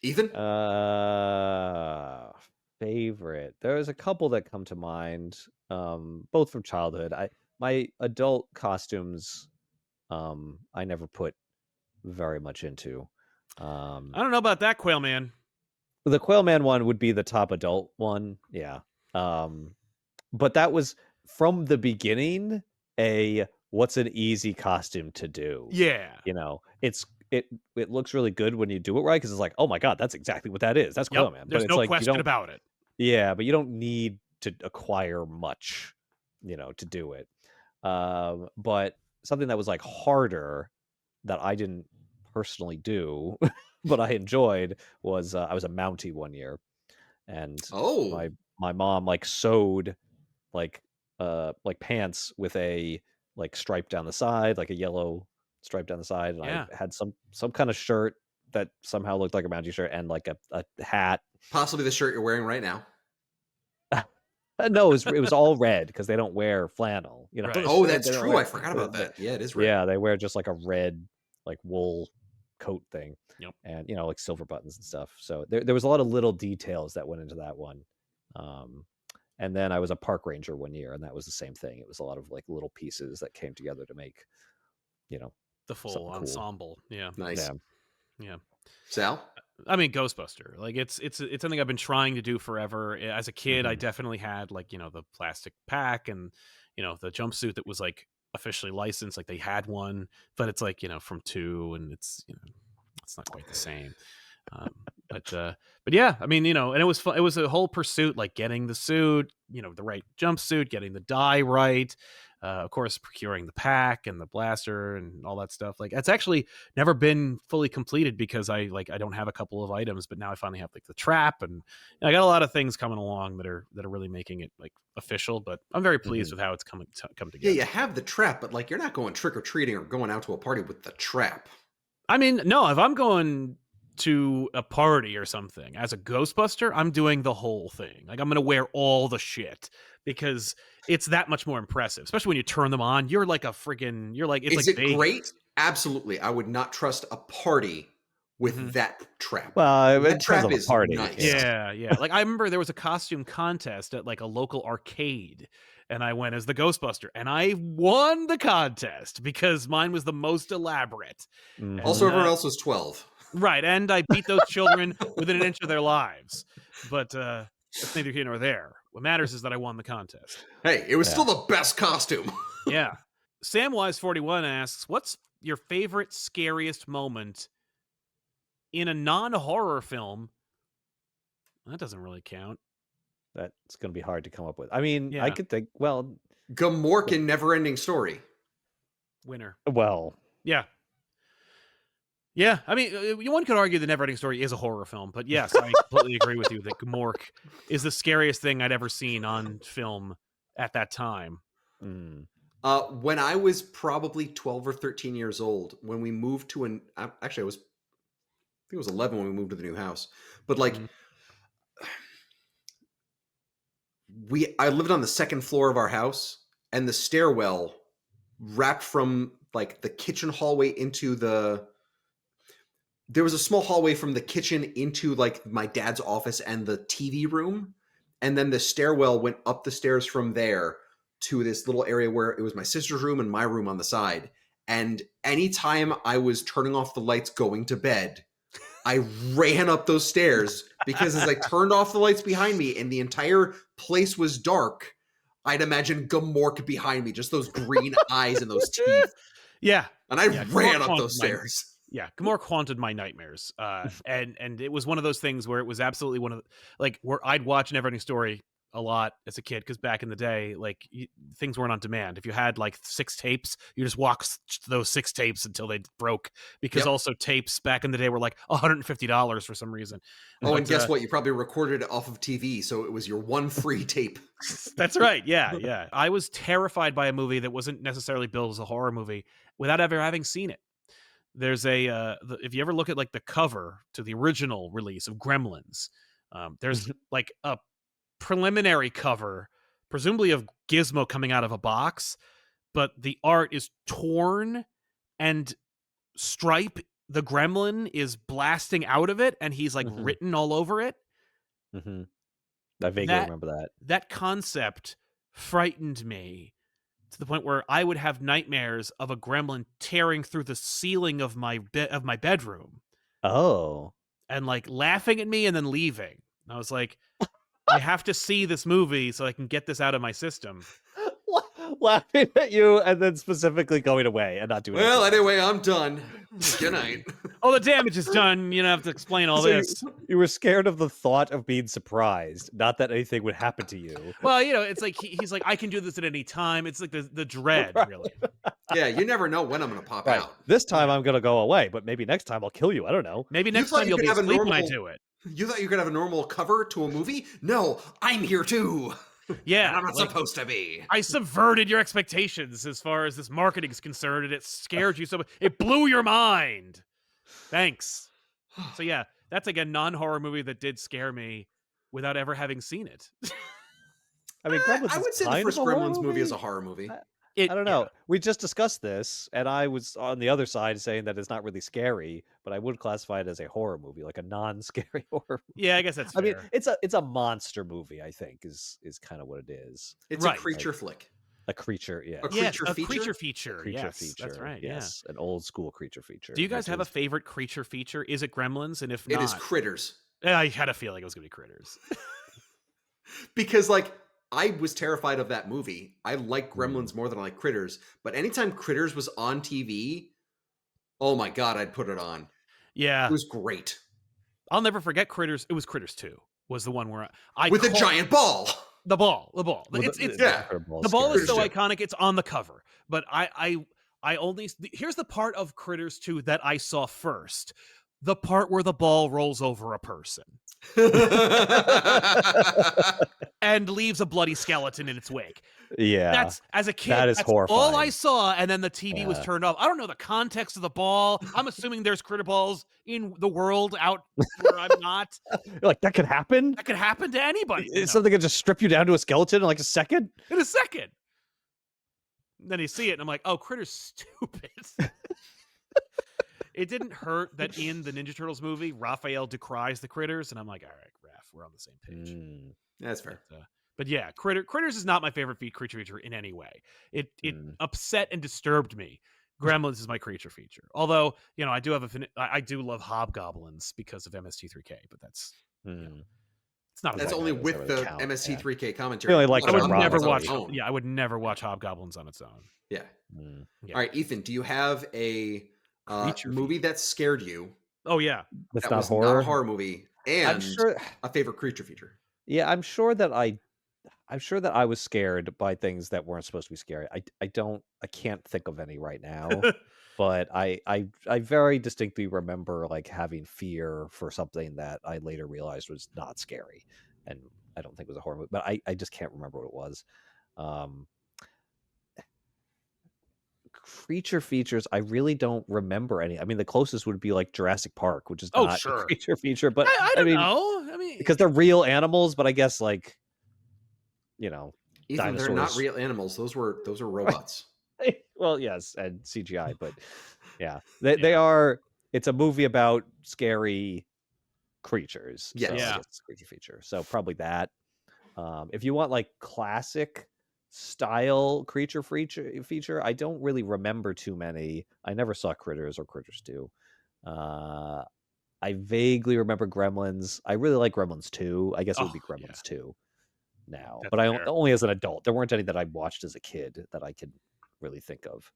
C: Ethan?
B: Favorite. There's a couple that come to mind, both from childhood. My adult costumes, I never put very much into.
A: I don't know about that, Quail Man.
B: The Quail Man one would be the top adult one, yeah. But that was from the beginning what's an easy costume to do.
A: Yeah,
B: It looks really good when you do it right, because it's like, oh my god, that's exactly what that is. That's Quail Man.
A: There's
B: but it's
A: no
B: like,
A: question about it.
B: Yeah, but you don't need to acquire much, to do it. But something that was like harder that I didn't personally do, but I enjoyed was I was a Mountie one year, and my mom like sewed like pants with a like stripe down the side, like a yellow stripe down the side, and I had some kind of shirt that somehow looked like a Mountie shirt, and like a hat.
C: Possibly the shirt you're wearing right now.
B: No, it was all red because they don't wear flannel.
A: Right.
C: Oh, that's true. I forgot about that. Yeah, it is red.
B: Yeah, they wear just like a red like wool coat thing.
A: Yep.
B: And like silver buttons and stuff. So there was a lot of little details that went into that one. And then I was a park ranger one year, and that was the same thing. It was a lot of like little pieces that came together to make,
A: the full ensemble. Cool. Yeah.
C: Nice.
A: Yeah.
C: Sal?
A: I mean, Ghostbuster. Like it's something I've been trying to do forever. As a kid, I definitely had like, the plastic pack and, the jumpsuit that was like officially licensed. Like they had one, but it's like, from 2, and it's, it's not quite the same. But yeah, I mean, and it was fun. It was a whole pursuit, like getting the suit, the right jumpsuit, getting the dye right. Of course, procuring the pack and the blaster and all that stuff. Like it's actually never been fully completed because I don't have a couple of items, but now I finally have like the trap, and I got a lot of things coming along that are really making it like official. But I'm very pleased with how it's come together.
C: Yeah, you have the trap, but like you're not going trick or treating or going out to a party with the trap.
A: I mean, no, if I'm going to a party or something as a Ghostbuster, I'm doing the whole thing. Like I'm gonna wear all the shit because it's that much more impressive, especially when you turn them on. You're like it's
C: Is
A: like
C: it great? Absolutely. I would not trust a party with that trap.
B: Well,
C: that trap is
B: party.
C: Nice.
A: Yeah. Like I remember there was a costume contest at like a local arcade, and I went as the Ghostbuster, and I won the contest because mine was the most elaborate.
C: Also, everyone else was 12.
A: Right, and I beat those children within an inch of their lives. But that's neither here nor there. What matters is that I won the contest.
C: Hey, it was still the best costume.
A: Yeah. Samwise41 asks, what's your favorite, scariest moment in a non-horror film? That doesn't really count.
B: That's going to be hard to come up with. I mean,
A: Yeah.
B: I could think, well...
C: Gamork in Neverending Story.
A: Winner.
B: Well...
A: Yeah. Yeah, I mean, one could argue the Neverending Story is a horror film, but yes, I completely agree with you that Gamork is the scariest thing I'd ever seen on film at that time.
C: When I was probably 12 or 13 years old, when we moved to actually I think it was 11 when we moved to the new house, but like I lived on the second floor of our house, and the stairwell wrapped from like the kitchen hallway into there was a small hallway from the kitchen into like my dad's office and the TV room. And then the stairwell went up the stairs from there to this little area where it was my sister's room and my room on the side. And anytime I was turning off the lights going to bed, I ran up those stairs because as I turned off the lights behind me and the entire place was dark, I'd imagine Gamork behind me, just those green eyes and those teeth.
A: Yeah.
C: And I
A: Yeah,
C: ran
A: Gamork
C: up
A: haunted
C: those
A: my-
C: stairs.
A: Yeah, Gamork haunted my nightmares. And it was one of those things where it was absolutely one of the, like, where I'd watch Neverending Story a lot as a kid, because back in the day, like, things weren't on demand. If you had like 6 tapes, you just walked those 6 tapes until they broke, because
C: Yep.
A: also tapes back in the day were like $150 for some reason.
C: Oh,
A: But,
C: and guess what? You probably recorded it off of TV, so it was your one free tape.
A: That's right. Yeah. I was terrified by a movie that wasn't necessarily billed as a horror movie without ever having seen it. There's if you ever look at like the cover to the original release of Gremlins, there's like a preliminary cover, presumably of Gizmo coming out of a box, but the art is torn, and Stripe, the gremlin, is blasting out of it, and he's like written all over it.
B: I vaguely remember that.
A: That concept frightened me to the point where I would have nightmares of a gremlin tearing through the ceiling of my bedroom.
B: Oh.
A: And like laughing at me and then leaving. And I was like, I have to see this movie so I can get this out of my system.
B: Laughing at you and then specifically going away and not doing
C: Well,
B: anything.
C: anyway, I'm done. Good night.
A: Oh, the damage is done. You don't have to explain all
B: So
A: this.
B: You were scared of the thought of being surprised, not that anything would happen to you.
A: Well, it's like he's like, I can do this at any time. It's like the dread, really.
C: Yeah, you never know when I'm going to pop out.
B: This time I'm going to go away, but maybe next time I'll kill you. I don't know.
A: Maybe next
C: thought
A: time
C: you
A: you'll
C: could
A: be
C: have a
A: asleep when I
C: normal-
A: do it.
C: You thought you could have a normal cover to a movie? No, I'm here too.
A: Yeah.
C: And I'm not
A: like,
C: supposed to be.
A: I subverted your expectations as far as this marketing is concerned, and it scared you so much. It blew your mind. Thanks. So yeah, that's like a non-horror movie that did scare me without ever having seen it.
B: I mean, Gremlins
C: I would
B: is
C: say the
B: kind
C: first
B: of a horror
C: Gremlins movie is a horror movie.
B: I don't know. We just discussed this, and I was on the other side saying that it's not really scary, but I would classify it as a horror movie, like a non-scary horror movie.
A: Yeah, I guess that's fair.
B: I mean, it's a monster movie, I think, is kind of what it is.
C: It's
A: Right.
C: a creature flick.
B: A creature, yeah.
C: A
A: Yes,
C: creature
A: a
C: feature?
A: creature feature.
B: A creature
A: Yes,
B: feature.
A: that's right.
B: Yes, an old school creature feature.
A: Do you guys
B: which
A: have a
B: is-
A: favorite creature feature? Is it Gremlins? And if
C: It
A: not,
C: is Critters.
A: I had a feeling it was gonna be Critters.
C: Because, like, I was terrified of that movie. I like Gremlins more than I like Critters. But anytime Critters was on TV, oh my God, I'd put it on.
A: Yeah,
C: It was great.
A: I'll never forget Critters. It was Critters 2 was the one where I
C: With a
A: called-
C: giant ball.
A: the ball.
B: Well,
A: It's
C: yeah.
A: the ball is so
C: Critters 2.
A: iconic. It's on the cover. But I only here's the part of Critters 2 that I saw first. The part where the ball rolls over a person and leaves a bloody skeleton in its wake.
B: Yeah.
A: That's as a kid.
B: That is
A: that's all I
B: horrifying.
A: saw, and then the TV was
B: Yeah.
A: turned off. I don't know the context of the ball. I'm assuming there's critter balls in the world out where I'm not.
B: You're like, that could happen?
A: That could happen to anybody. you know,
B: Something could just strip you down to a skeleton in like a second?
A: in a second. Then you see it, and I'm like, "Oh, Critter's stupid." It didn't hurt that in the Ninja Turtles movie, Raphael decries the critters, and I'm like, "All right, Raph, we're on the same page."
C: That's fair.
A: But yeah, Critters is not my favorite creature feature in any way. It upset and disturbed me. Gremlins is my creature feature. Although, I do have I do love hobgoblins because of MST3K, but that's it's not.
C: That's
A: a
C: only
B: doesn't
C: with
B: really
C: the
B: count,
C: MST3K commentary.
B: Really like
A: I
B: them
A: would
B: in
A: never
B: Robin's
A: watch.
B: on its
A: Yeah, I would never watch hobgoblins on its own.
C: Yeah.
A: Yeah.
C: All right, Ethan, do you have a
A: Creature
C: movie that scared you?
A: Oh yeah.
B: That's
C: That
B: not
C: was
B: horror.
C: not a horror movie, and
B: I'm sure.
C: a favorite creature feature.
B: Yeah, I'm sure that I was scared by things that weren't supposed to be scary. I can't think of any right now. But I very distinctly remember like having fear for something that I later realized was not scary, and I don't think it was a horror movie, but I just can't remember what it was. Creature features, I really don't remember any. I mean, the closest would be like Jurassic Park, which is
A: Oh,
B: not
A: sure.
B: a creature feature, but
A: I don't
B: mean,
A: know. I mean,
B: because they're real animals. But I guess like,
C: Ethan, they're not
B: Dinosaurs.
C: real animals. Those are robots.
B: well, yes, and CGI, but yeah, they are. It's a movie about scary creatures.
C: Yes.
B: So I
A: Yeah.
B: guess it's a creature feature. So probably that. If you want like classic style creature feature, I don't really remember too many. I never saw Critters or Critters 2. I vaguely remember Gremlins. I really like Gremlins 2. I guess it would
A: Oh,
B: be
A: yeah.
B: Gremlins 2 now.
A: That's
B: But
A: fair.
B: only as an adult. There weren't any that I watched as a kid that I could really think of.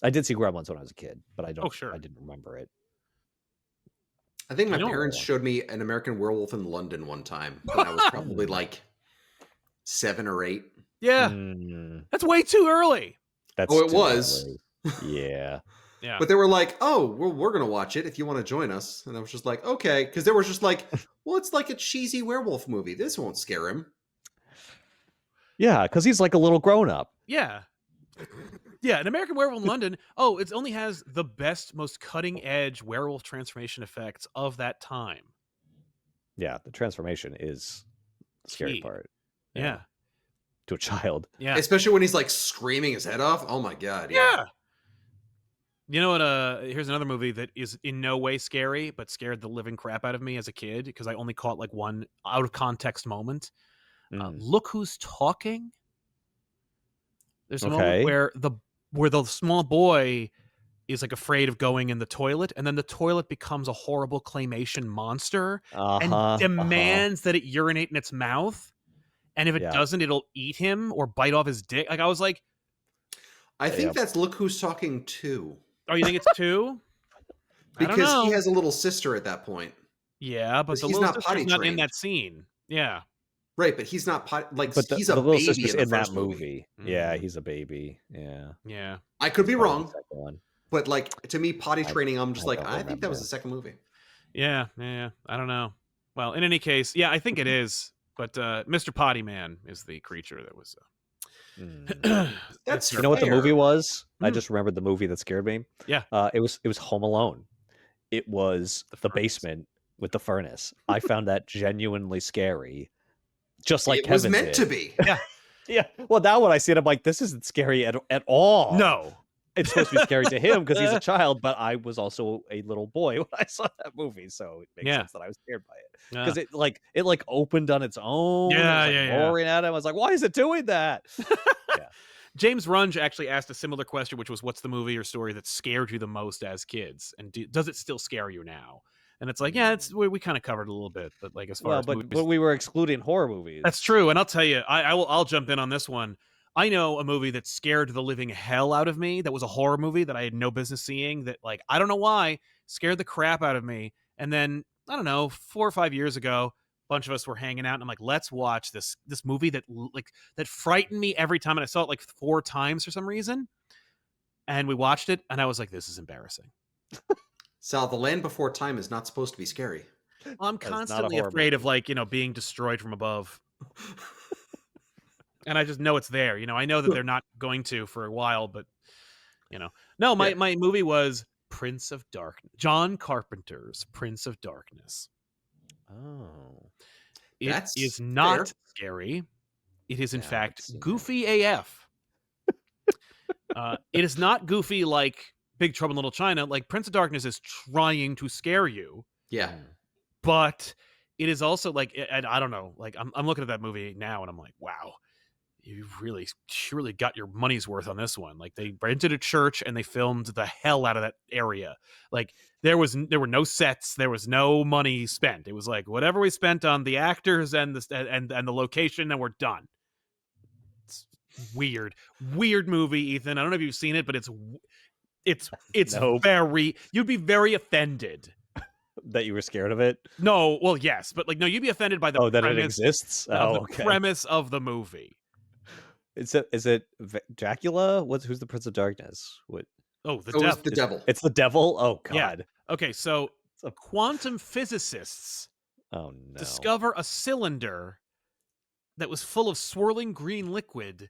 B: I did see Gremlins when I was a kid, but I
A: sure.
B: didn't remember it.
C: I think my
A: You know-
C: parents showed me An American Werewolf in London one time when I was probably like 7 or 8.
A: Yeah.
B: Mm,
A: That's way too early.
B: that's
C: Oh, it
B: too
C: was.
B: early. Yeah.
A: Yeah.
C: But they were like, "Oh, well, we're going to watch it if you want to join us." And I was just like, "Okay," because there was just like, "Well, it's like a cheesy werewolf movie. This won't scare him."
B: Yeah, because he's like a little grown up.
A: Yeah. Yeah, An American Werewolf in London. Oh, it only has the best, most cutting edge werewolf transformation effects of that time.
B: Yeah, the transformation is the scary
A: Key.
B: part.
A: Yeah.
B: To a child.
A: Yeah.
C: Especially when he's like screaming his head off. Oh my god.
A: Yeah. You know what? Here's another movie that is in no way scary, but scared the living crap out of me as a kid because I only caught like one out of context moment. Look Who's Talking. There's a moment where the small boy is like afraid of going in the toilet, and then the toilet becomes a horrible claymation monster and demands that it urinate in its mouth. And if it doesn't, it'll eat him or bite off his dick. Like I was like,
C: I think that's Look Who's Talking 2.
A: oh, you think it's 2?
C: Because he has a little sister at that point.
A: Yeah, but the
C: he's
A: little
C: not
A: sister's
C: potty
A: not in
C: trained.
A: that scene. Yeah.
C: Right, but he's not like
B: but
C: he's a
B: little
C: baby
B: sister's
C: in the
B: that
C: first
B: movie. Yeah, he's a baby. Yeah.
A: Yeah.
C: I could be wrong,
B: The second one.
C: but like to me, potty training, I'm just
B: I
C: like,
B: don't
C: I think that was
B: remember.
C: the second movie.
A: Yeah. I don't know. Well, in any case, yeah, I think it is. But Mr. Potty Man is the creature that was.
C: That's
B: you know what the movie was? I
A: Hmm.
B: just remembered the movie that scared me.
A: Yeah.
B: It was Home Alone. It was the
A: furnace.
B: basement with the furnace. I found that genuinely scary. Just like
C: it
B: Kevin
C: was meant
B: did.
C: to be.
A: Yeah.
B: Yeah. Well, now when I see it, I'm like, this isn't scary at all.
A: No.
B: It's supposed to be scary to him because he's a child, but I was also a little boy when I saw that movie, so it makes sense that I was scared by it. Because it opened on its own.
A: Yeah,
B: and was, roaring at him. I was like, why is it doing that?
A: James Runge actually asked a similar question, which was, what's the movie or story that scared you the most as kids? And does it still scare you now? And it's like, yeah, we kind of covered it a little bit, but like as far as movies,
B: but we were excluding horror movies.
A: That's true. And I'll tell you, I'll jump in on this one. I know a movie that scared the living hell out of me. That was a horror movie that I had no business seeing. That like I don't know why scared the crap out of me. And then I don't know, 4 or 5 years ago, a bunch of us were hanging out, and I'm like, let's watch this movie that frightened me every time, and I saw it like 4 times for some reason. And we watched it, and I was like, this is embarrassing.
C: Sal, The Land Before Time is not supposed to be scary.
A: Well, I'm constantly afraid of being destroyed from above. And I just know it's there. I know that they're not going to for a while, but no, my movie was Prince of Darkness. John Carpenter's Prince of Darkness.
B: Oh.
A: It is not scary. It is in fact goofy AF. It is not goofy like Big Trouble in Little China. Like Prince of Darkness is trying to scare you.
C: Yeah.
A: But it is also like, and I don't know, like I'm looking at that movie now and I'm like, wow, you really got your money's worth on this one. Like they rented a church and they filmed the hell out of that area. Like there were no sets, there was no money spent. It was like whatever we spent on the actors and the location, and we're done. It's weird movie, Ethan. I don't know if you've seen it, but it's very, you'd be very offended.
B: That you were scared of it?
A: No, well, yes, but no, you'd be offended by the premise,
B: that it exists.
A: Premise of the movie.
B: Is it Dracula? Who's the Prince of Darkness? What?
C: Oh, the devil.
B: It's the devil. Oh God.
A: Yeah. Okay, so quantum physicists discover a cylinder that was full of swirling green liquid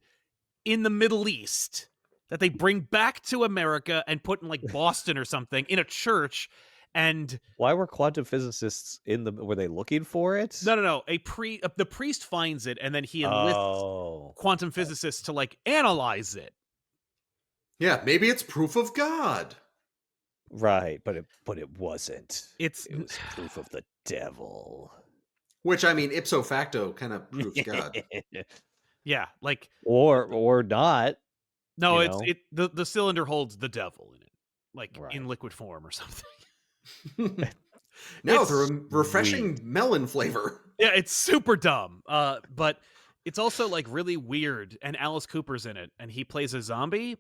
A: in the Middle East that they bring back to America and put in like Boston or something in a church. And
B: why were quantum physicists were they looking for it?
A: No. The priest finds it, and then he enlists quantum physicists to like analyze it.
C: Yeah, maybe it's proof of God.
B: Right, but it wasn't.
A: It
B: was proof of the devil.
C: Which I mean, ipso facto kind of proves God.
A: Yeah, like
B: or not.
A: No, the cylinder holds the devil in it, like in liquid form or something.
C: No,
A: It's
C: the refreshing melon flavor.
A: Yeah, it's super dumb. But it's also like really weird. And Alice Cooper's in it, and he plays a zombie,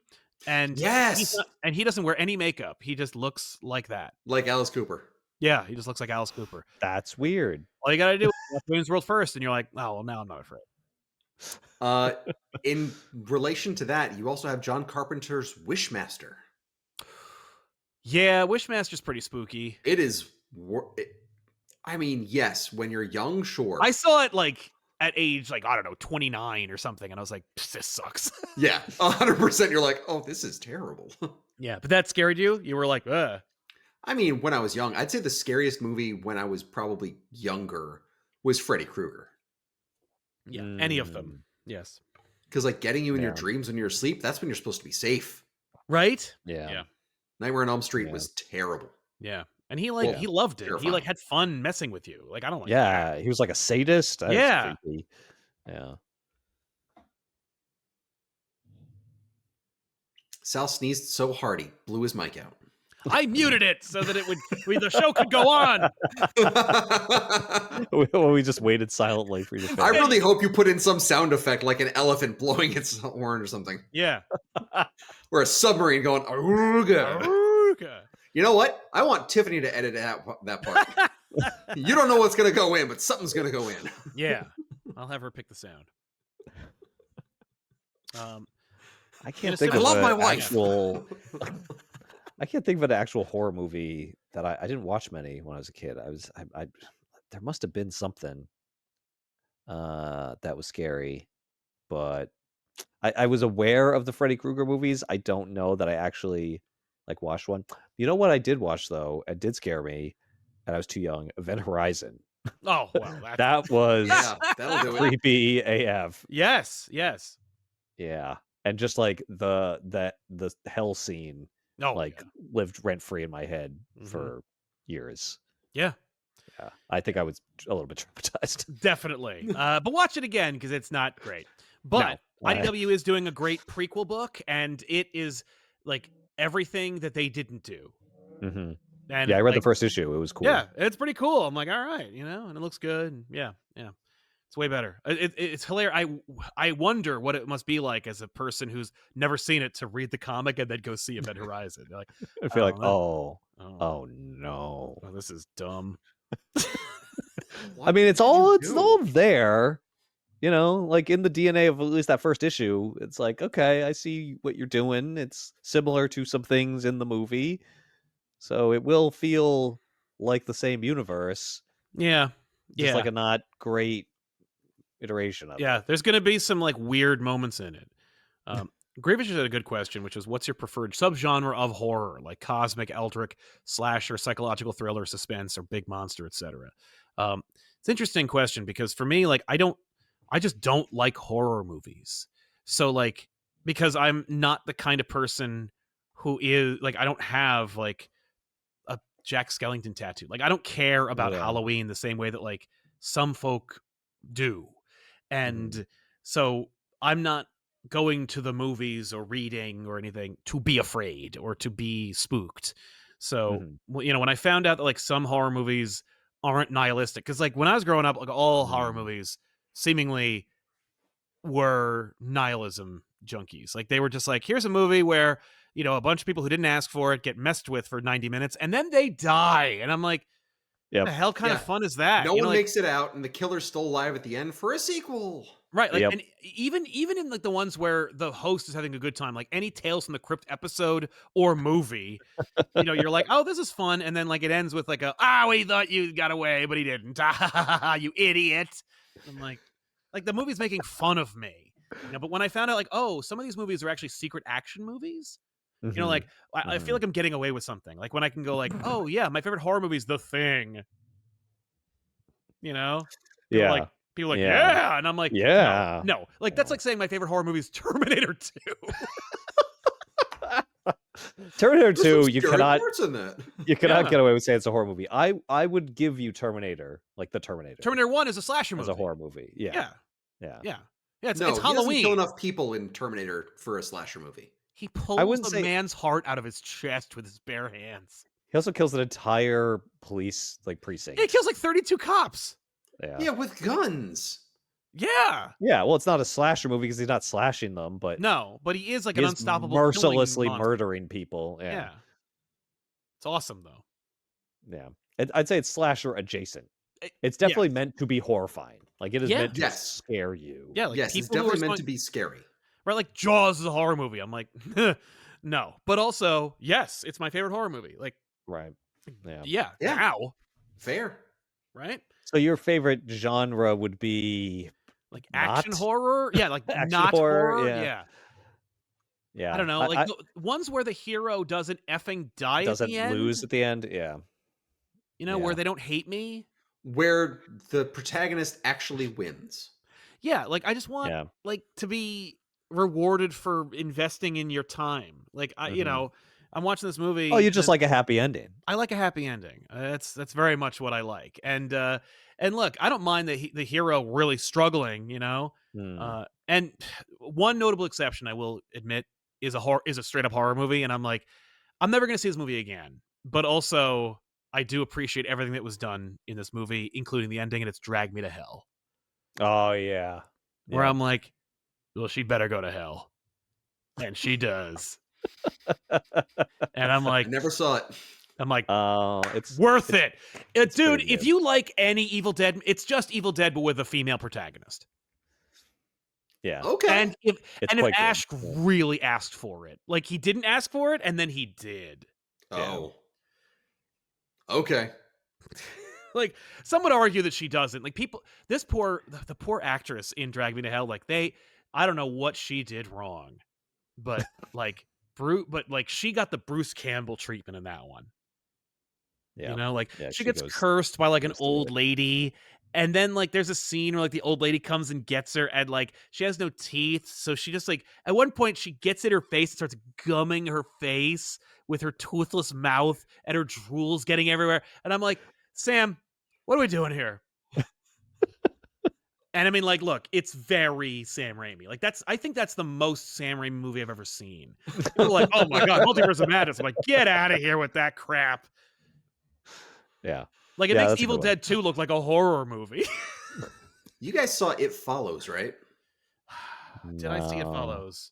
A: and
C: Yes,
A: he doesn't wear any makeup. He just looks like that.
C: like Alice Cooper.
A: Yeah, he just looks like Alice Cooper.
B: That's weird.
A: All you gotta do is watch Wayne's World first, and you're like, oh well, now I'm not afraid.
C: In relation to that, you also have John Carpenter's Wishmaster.
A: Yeah, Wishmaster's pretty spooky.
C: It is. I mean, yes, when you're young, sure.
A: I saw it like at age like I don't know 29 or something, and I was like, this sucks.
C: Yeah, 100%. You're like, oh, this is terrible.
A: Yeah, but that scared you. You were like, ugh.
C: I mean, when I was young, I'd say the scariest movie when I was probably younger was Freddy Krueger.
A: Yeah, any of them. Yes.
C: Because like getting you in your dreams when you're asleep, that's when you're supposed to be safe.
A: Right?
B: Yeah.
C: Nightmare on Elm Street was terrible.
A: Yeah. And he like he loved it.
C: Terrifying.
A: He like had fun messing with you. Like I don't like
B: Yeah,
A: that.
B: he was like a sadist. That was creepy. Yeah.
C: Sal sneezed so hard he blew his mic out.
A: I muted it so that it would the show could go on.
B: We just waited silently for you to finish.
C: I really hope you put in some sound effect like an elephant blowing its horn or something.
A: Yeah.
C: Or a submarine going, Aruga.
A: Aruga.
C: You know what? I want Tiffany to edit that part. You don't know what's going to go in, but something's going to go in.
A: Yeah. I'll have her pick the sound.
B: I can't think of
C: love my
B: an
C: wife.
B: actual. I can't think of an actual horror movie that I didn't watch many when I was a kid. I there must have been something that was scary, but I was aware of the Freddy Krueger movies. I don't know that I actually like watched one. You know what I did watch though, and did scare me, and I was too young. Event Horizon.
A: Oh wow,
B: That was
C: that'll do it.
B: creepy AF.
A: Yes.
B: Yeah, and just like the hell scene.
A: Oh,
B: lived rent free in my head for years.
A: Yeah.
B: I think I was a little bit traumatized.
A: Definitely. But watch it again because it's not great. But IDW is doing a great prequel book, and it is like everything that they didn't do.
B: And
A: I
B: read the first issue. It was cool.
A: Yeah, it's pretty cool. I'm like, all right, and it looks good. Yeah. It's way better. It's hilarious. I wonder what it must be like as a person who's never seen it to read the comic and then go see Event Horizon. You're like,
B: I feel like,
A: oh
B: no,
A: this is dumb.
B: I mean, it's all there, like in the DNA of at least that first issue. It's like, okay, I see what you're doing. It's similar to some things in the movie, so it will feel like the same universe.
A: Yeah,
B: just like a not great iteration of it.
A: There's going to be some like weird moments in it. Gravish had a good question, which is, what's your preferred subgenre of horror, like cosmic, eldritch, slasher, psychological thriller, suspense, or big monster, etc.? It's an interesting question because for me, like I just don't like horror movies. So like, because I'm not the kind of person who is like, I don't have like a Jack Skellington tattoo. Like I don't care about Halloween the same way that like some folk do. And so I'm not going to the movies or reading or anything to be afraid or to be spooked. So, when I found out that like some horror movies aren't nihilistic, because like when I was growing up, like all horror movies seemingly were nihilism junkies. Like they were just like, here's a movie where, a bunch of people who didn't ask for it get messed with for 90 minutes and then they die. And I'm like, what the hell kind of fun is that?
C: No one makes it out, and the killer's still alive at the end for a sequel.
A: Right, like, and even in like the ones where the host is having a good time, like any Tales from the Crypt episode or movie, you're like, oh, this is fun, and then like it ends with like we thought you got away, but he didn't. You idiot! I'm like the movie's making fun of me, But when I found out, like, oh, some of these movies are actually secret action movies. Like I feel like I'm getting away with something. Like when I can go like, oh yeah, my favorite horror movie is The Thing. People like, yeah, and I'm like, no. Like that's like saying my favorite horror movie is Terminator 2.
B: Terminator 2, you cannot get away with saying it's a horror movie. I would give you Terminator, like the Terminator.
A: Terminator 1 is a slasher movie.
B: It's a horror movie. Yeah.
A: It's
C: He
A: Halloween.
C: doesn't kill enough people in Terminator for a slasher movie.
A: He pulls man's heart out of his chest with his bare hands.
B: He also kills an entire police precinct.
A: He kills like 32 cops.
C: Yeah, with guns.
A: Yeah.
B: Yeah, well, it's not a slasher movie because he's not slashing them, but
A: No, but he is like
B: he
A: an
B: is
A: unstoppable
B: mercilessly
A: killing monster.
B: murdering people. Yeah.
A: Yeah. It's awesome though.
B: Yeah. I'd say it's slasher adjacent. It's
A: Yeah.
B: definitely meant to be horrifying. Like, it is
A: Yeah.
B: meant to
C: Yes.
B: scare you.
A: Yeah, like
C: Yes, it's
A: people who are
C: definitely meant
A: so-
C: to be scary.
A: right, like Jaws is a horror movie. I'm like, no. But also, yes, it's my favorite horror movie. Like,
B: Right. Yeah.
A: yeah.
C: Yeah.
A: Now,
C: Fair.
A: right?
B: So your favorite genre would be
A: Like action
B: Not?
A: horror? Yeah, like
B: Action
A: not
B: horror,
A: horror.
B: yeah.
A: Yeah.
B: yeah.
A: I don't know. Like the ones where the hero doesn't effing die
B: doesn't
A: at the end.
B: lose at the end. Yeah.
A: You know, where
B: Yeah.
A: they don't hate me.
C: Where the protagonist actually wins.
A: Yeah, like I just want
B: Yeah.
A: like to be rewarded for investing in your time. Like you
B: Mhm.
A: know, I'm watching this movie.
B: Oh, you just
A: and
B: like a happy ending.
A: I like a happy ending. That's very much what I like. And look, I don't mind the hero really struggling, you know.
B: Hmm.
A: And one notable exception I will admit is a straight up horror movie, and I'm like, I'm never going to see this movie again. But also, I do appreciate everything that was done in this movie, including the ending, and it's Drag Me to Hell,
B: Oh yeah.
A: where
B: Yeah.
A: I'm like, well, she better go to hell, and she does. And I'm
C: I
A: like,
C: never saw it.
B: It's
A: worth it. Dude,
B: pretty
A: if
B: good.
A: you like any Evil Dead, it's just Evil Dead, but with a female protagonist.
B: yeah.
C: Okay.
A: And if
B: It's
A: if
B: quite good.
A: Ash
B: Yeah.
A: really asked for it, like he didn't ask for it, and then he did.
C: Oh. Okay.
A: Like some would argue that she doesn't. Like people, the poor actress in Drag Me to Hell, like I don't know what she did wrong, but like she got the Bruce Campbell treatment in that one.
B: Yeah.
A: You know, like
B: Yeah,
A: she
B: she
A: gets
B: goes-
A: cursed by like an
B: goes to
A: old
B: it.
A: lady. And then like there's a scene where like the old lady comes and gets her, and like she has no teeth. So she just like at one point she gets in her face and starts gumming her face with her toothless mouth, and her drool's getting everywhere. And I'm like, Sam, what are we doing here? And I mean, like, look, it's very Sam Raimi. Like I think that's the most Sam Raimi movie I've ever seen. People are like, oh my God, Multiverse of Madness. I'm like, get out of here with that crap.
B: Yeah.
A: Like it
B: Yeah,
A: makes
B: that's a
A: Evil
B: good one.
A: Dead 2 look like a horror movie.
C: You guys saw It Follows, right?
A: Did I see It
B: No.
A: Follows?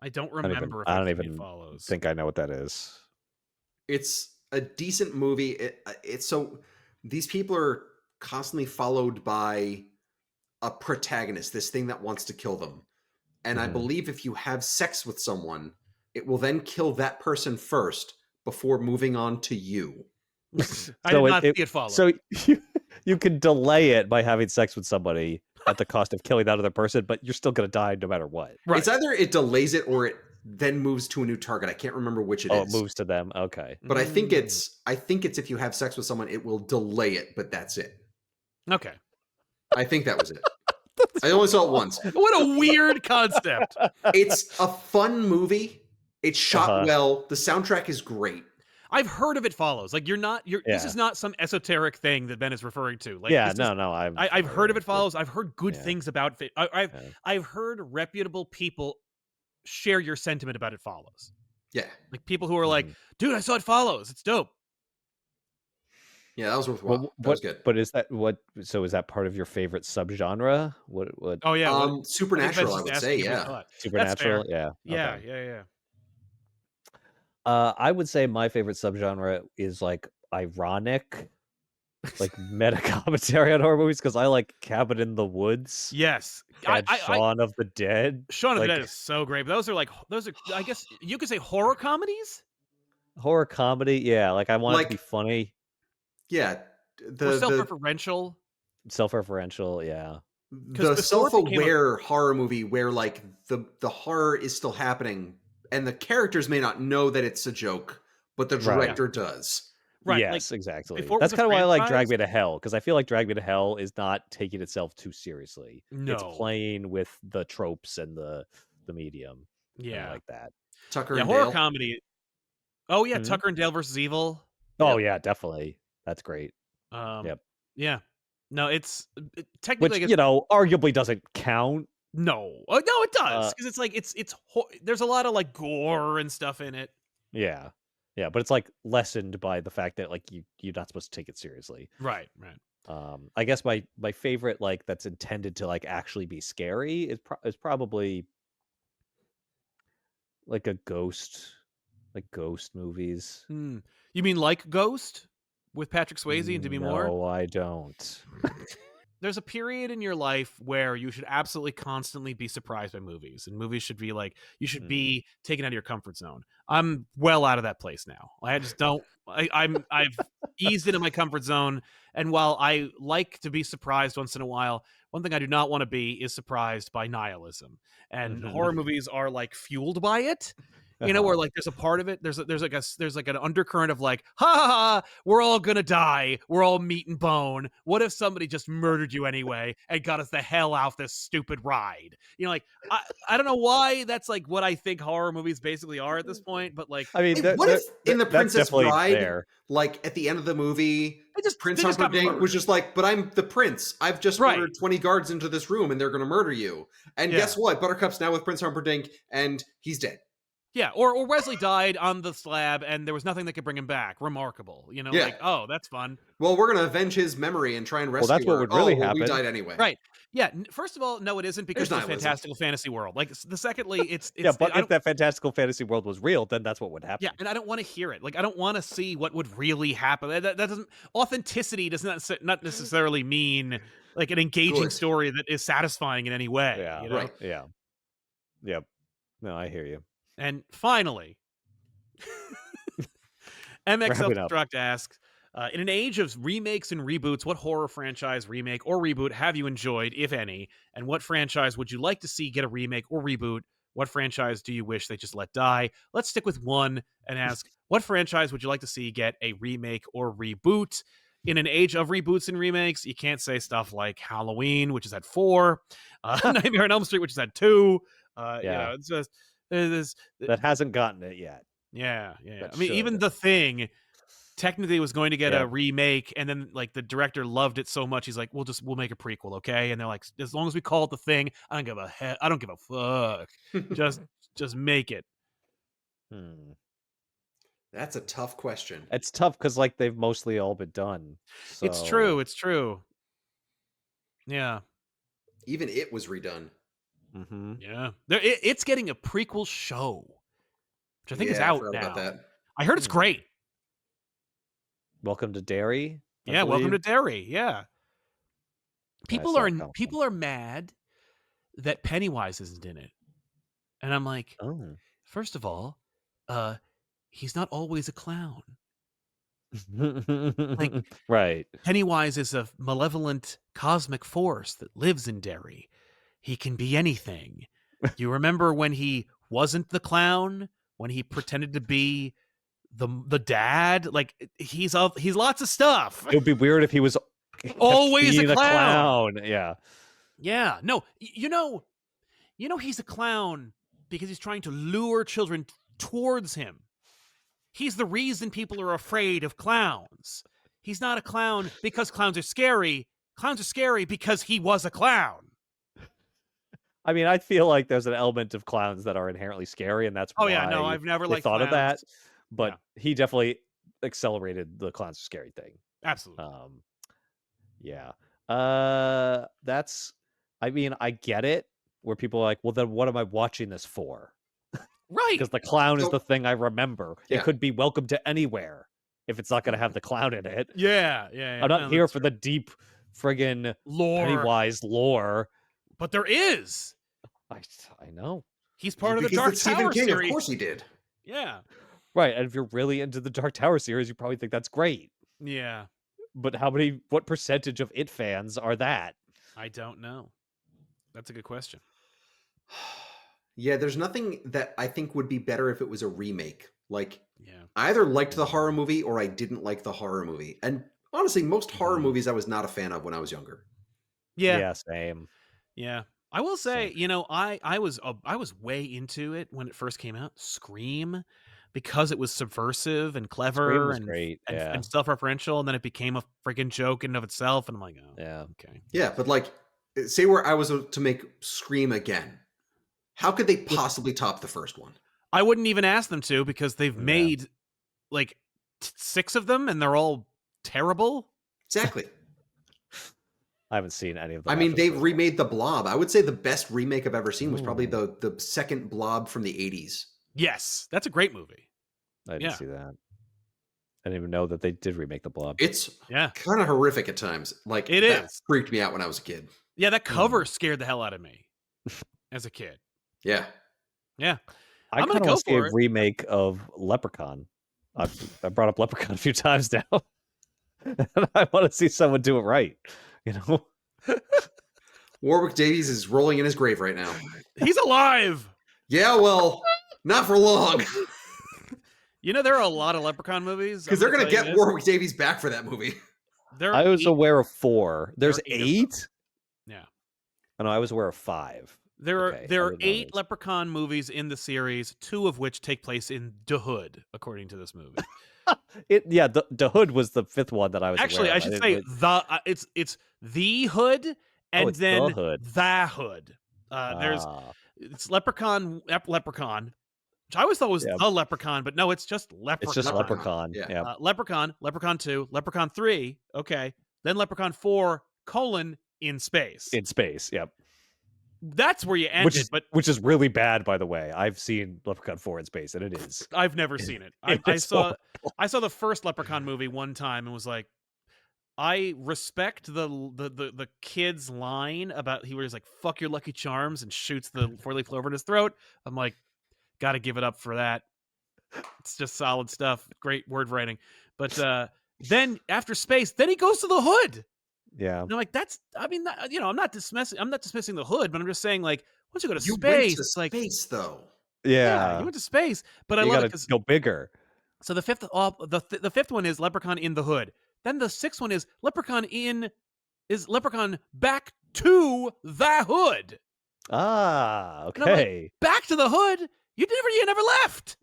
A: I don't
B: I don't
A: remember if
B: I don't
A: I see It
B: even
A: Follows.
B: think I know what that is.
C: It's a decent movie. It's so these people are constantly followed by a protagonist, this thing that wants to kill them. And I
B: Mhm.
C: believe if you have sex with someone, it will then kill that person first before moving on to you.
A: I
B: So
A: did not see It Follows.
B: So you can delay it by having sex with somebody at the cost of killing that other person, but you're still going to die no matter what.
A: right.
C: It's either it delays it or it then moves to a new target. I can't remember which it
B: Oh,
C: is.
B: it moves to them. Okay.
C: But I think
A: Mm.
C: it's if you have sex with someone, it will delay it, but that's it.
A: Okay.
C: I think that was it. I only saw it once.
A: What a weird concept.
C: It's a fun movie. It's shot
B: Uh-huh.
C: well. The soundtrack is great.
A: I've heard of It Follows. Like this
B: Yeah.
A: is not some esoteric thing that Ben is referring to. Like
B: Yeah,
A: this is-
B: no.
A: I've heard of It Follows. I've heard good
B: Yeah.
A: things about it.
B: Yeah.
A: I've heard reputable people share your sentiment about It Follows.
C: Yeah.
A: Like people who are like,
B: Mhm.
A: dude, I saw It Follows. It's dope.
C: Yeah, that was worthwhile. That was good.
B: But is that what? So is that part of your favorite subgenre? What?
A: Oh yeah.
C: Supernatural, I would say, yeah.
B: Supernatural? Yeah.
A: Yeah,
B: Okay.
A: yeah.
B: I would say my favorite subgenre is like ironic, like meta commentary on horror movies because I like Cabin in the Woods
A: Yes.
B: and Shaun of the Dead.
A: Shaun of the
B: Like,
A: Dead is so great. But those are I guess you could say horror comedies.
B: horror comedy. Yeah, like I want it to be
C: Like-
B: funny,
C: Yeah.
A: Or
C: The
A: self-referential.
B: self-referential. Yeah.
C: the
A: before it became a-
C: self-aware horror movie where like the horror is still happening and the characters may not know that it's a joke, but the
B: Right.
C: director does.
A: Right.
B: Yes, exactly.
A: before it
B: That's
A: was a
B: kind of why I like
A: franchise-
B: Drag Me to Hell because I feel like Drag Me to Hell is not taking itself too seriously. It's
A: No.
B: playing with the tropes and the medium. and I
A: Yeah.
B: like that.
C: Tucker
A: Yeah,
C: and
A: horror
C: Dale.
A: comedy. Oh yeah,
B: Mhm.
A: Tucker and Dale versus Evil.
B: Oh yeah, definitely. That's great. Yep.
A: Yeah. No, it's technically
B: Which arguably doesn't count.
A: no. Oh, no, it does because it's like there's a lot of like gore and stuff in it.
B: Yeah. Yeah, but it's like lessened by the fact that like you're not supposed to take it seriously.
A: Right, right.
B: I guess my favorite like that's intended to like actually be scary is probably like like ghost movies.
A: Hmm. You mean like Ghost with Patrick Swayze and Demi Moore?
B: No, I don't.
A: There's a period in your life where you should absolutely constantly be surprised by movies, and movies should be like you should be taken out of your comfort zone. I'm well out of that place now. I just don't. I've eased into my comfort zone, and while I like to be surprised once in a while, one thing I do not want to be is surprised by nihilism. And horror movies are like fueled by it. You know, where like there's a part of it, there's like an undercurrent of like, ha ha ha, we're all gonna die, we're all meat and bone. What if somebody just murdered you anyway and got us the hell off this stupid ride? You know, like I don't know why that's like what I think horror movies basically are at this point, but like,
B: I mean,
C: What if in The
B: that's
C: Princess
B: definitely
C: Bride,
B: there.
C: like at the end of the movie, Prince
A: they just got
C: Humperdinck was just like, "But I'm the prince. I've just
A: Right.
C: ordered 20 guards into this room, and they're going to murder you." And
A: Yeah.
C: guess what? Buttercup's now with Prince Humperdinck, and he's dead.
A: Yeah, or Wesley died on the slab and there was nothing that could bring him back. Remarkable. You know,
C: Yeah.
A: like, oh, that's fun.
C: Well, we're going to avenge his memory and try and rescue
B: that's what
C: her.
B: would really
C: Oh, well, we
B: happen.
C: died anyway.
A: Right. Yeah. First of all, no, it isn't because
C: There's
A: it's a
C: nihilism.
A: fantastical fantasy world. Like, the secondly, it's
B: Yeah, but if that fantastical fantasy world was real, then that's what would happen.
A: yeah, and I don't want to hear it. Like, I don't want to see what would really happen. That doesn't authenticity does not necessarily mean like an engaging
C: Good.
A: story that is satisfying in any way.
B: Yeah.
A: You know?
C: Right.
B: Yeah. Yep. No, I hear you.
A: And finally, MX
B: Wrapping up.
A: Self-Destruct asks, in an age of remakes and reboots, what horror franchise, remake, or reboot have you enjoyed, if any? And what franchise would you like to see get a remake or reboot? What franchise do you wish they just let die? Let's stick with one and ask, what franchise would you like to see get a remake or reboot? In an age of reboots and remakes, you can't say stuff like Halloween, which is at 4, Nightmare on Elm Street, which is at 2. You know, it's just
B: that hasn't gotten it yet.
A: Yeah.
B: That
A: I mean, even
B: should.
A: The Thing technically was going to get
B: Yeah.
A: a remake, and then like the director loved it so much, he's like, we'll make a prequel, okay? And they're like, as long as we call it The Thing, I don't give a fuck. just make it.
C: That's a tough question.
B: It's tough because like they've mostly all been done. So.
A: It's true. Yeah.
C: Even it was redone.
B: Mm-hmm.
A: Yeah. It's getting a prequel show, which I think is out
C: forgot
A: now.
C: about that.
A: I heard it's great.
B: Welcome to Derry.
A: Yeah, Welcome to Derry. Yeah. People are mad that Pennywise isn't in it. And I'm like,
B: oh.
A: First of all, he's not always a clown. Like,
B: right.
A: Pennywise is a malevolent cosmic force that lives in Derry. He can be anything. You remember when he wasn't the clown? When he pretended to be the dad? Like, he's lots of stuff.
B: It would be weird if he was
A: always a
B: clown. Yeah.
A: Yeah. No, you know he's a clown because he's trying to lure children towards him. He's the reason people are afraid of clowns. He's not a clown because clowns are scary. Clowns are scary because he was a clown.
B: I mean, I feel like there's an element of clowns that are inherently scary, and that's why
A: I've never
B: thought
A: clowns.
B: of that. But he definitely accelerated the clowns are scary thing.
A: Absolutely.
B: Yeah. That's. I mean, I get it. Where people are like, well, then what am I watching this for?
A: Right.
B: Because the clown is the thing I remember.
C: Yeah.
B: It could be Welcome to Anywhere if it's not going to have the clown in it.
A: Yeah.
B: I'm not here for the deep friggin'
A: lore.
B: Pennywise lore.
A: But there is.
B: I know.
A: He's part of the Dark Tower
C: King,
A: series.
C: Of course he did.
A: Yeah.
B: Right, and if you're really into the Dark Tower series, you probably think that's great.
A: Yeah.
B: But what percentage of It fans are that?
A: I don't know. That's a good question.
C: Yeah, there's nothing that I think would be better if it was a remake. Like,
A: yeah,
C: I either liked the horror movie or I didn't like the horror movie. And honestly, most horror movies I was not a fan of when I was younger.
B: Yeah, same.
A: Yeah. I will say, I was way into it when it first came out. Scream, because it was subversive and clever and
B: great.
A: and self-referential, and then it became a freaking joke in and of itself. And I'm like, oh,
B: yeah,
A: okay.
C: Yeah, but like, say where I was to make Scream again. How could they possibly top the first one?
A: I wouldn't even ask them to, because they've made like 6 of them, and they're all terrible.
C: Exactly.
B: I haven't seen any of them.
C: I mean,
B: after
C: they
B: the first one.
C: remade The Blob. I would say the best remake I've ever seen was probably the second Blob from the 80s.
A: Yes, that's a great movie.
B: I didn't
A: Yeah.
B: see that. I didn't even know that they did remake The Blob.
C: It's
A: Yeah.
C: kind of horrific at times. Like,
A: It
C: that
A: is.
C: freaked me out when I was a kid.
A: Yeah, that cover scared the hell out of me as a kid.
C: Yeah.
A: Yeah.
B: I
A: I'm gonna
B: kind of
A: go
B: want to see a
A: for it.
B: remake of Leprechaun. I brought up Leprechaun a few times now. And I want to see someone do it right. You know?
C: Warwick Davies is rolling in his grave right now.
A: He's alive.
C: Yeah, well, not for long.
A: You know, there are a lot of Leprechaun movies.
C: Because they're going to get Warwick Davies back for that movie.
B: I was aware of 4. There's
A: There are 8 of them.
B: 8?
A: Yeah.
B: Oh, no, I was aware of 5.
A: There
B: Okay, I
A: are
B: didn't know
A: 8
B: this.
A: Leprechaun movies in the series, 2 of which take place in the Hood, according to this movie.
B: The Hood was the 5th one that I was
A: Actually,
B: aware
A: I
B: of.
A: should say it's the Hood and
B: it's
A: then
B: the Hood.
A: the Hood. It's Leprechaun, which I always thought was the Leprechaun, but no, it's just Leprechaun.
B: It's just Leprechaun. Yeah.
A: Leprechaun, Leprechaun 2, Leprechaun 3, okay. Then Leprechaun 4, in space.
B: In space, yep.
A: That's where you ended,
B: which is really bad, by the way. I've seen Leprechaun 4 in space, and it is.
A: I've never seen it. I saw the first Leprechaun movie one time and was like, I respect the kid's line about he was like, fuck your Lucky Charms, and shoots the 4-leaf clover in his throat. I'm like, gotta give it up for that. It's just solid stuff. Great word writing. But then after space, then he goes to the Hood.
B: Yeah.
A: And I'm like, I'm not dismissing the Hood, but I'm just saying, like, once you go to
C: You
A: space,
C: went to
A: like
C: space, though.
B: Yeah.
A: you went to space. But I
B: you
A: love
B: gotta
A: it because
B: go bigger.
A: so the fifth one is Leprechaun in the Hood. Then the 6th one is Leprechaun back to the Hood.
B: Ah,
A: And I'm like,
B: okay.
A: back to the Hood? You never left.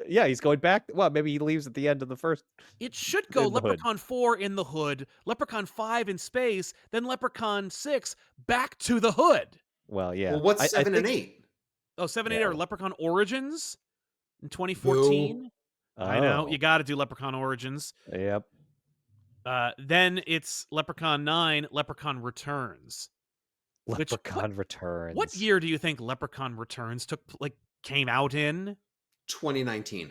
B: Yeah, he's going back. Well, maybe he leaves at the end of the first.
A: It should go
B: In the Hood.
A: Leprechaun 4 in the Hood, Leprechaun 5 in space, then Leprechaun 6 back to the Hood.
B: Well, yeah.
C: Well, what's
B: I
C: 7 and
B: think-
C: 8?
A: Oh, 7 and 8
B: Yeah.
A: are Leprechaun Origins in 2014. I know, you got to do Leprechaun Origins.
B: Yep.
A: Then it's Leprechaun 9, Leprechaun Returns.
B: Leprechaun Returns.
A: What year do you think Leprechaun Returns came out in?
C: 2019.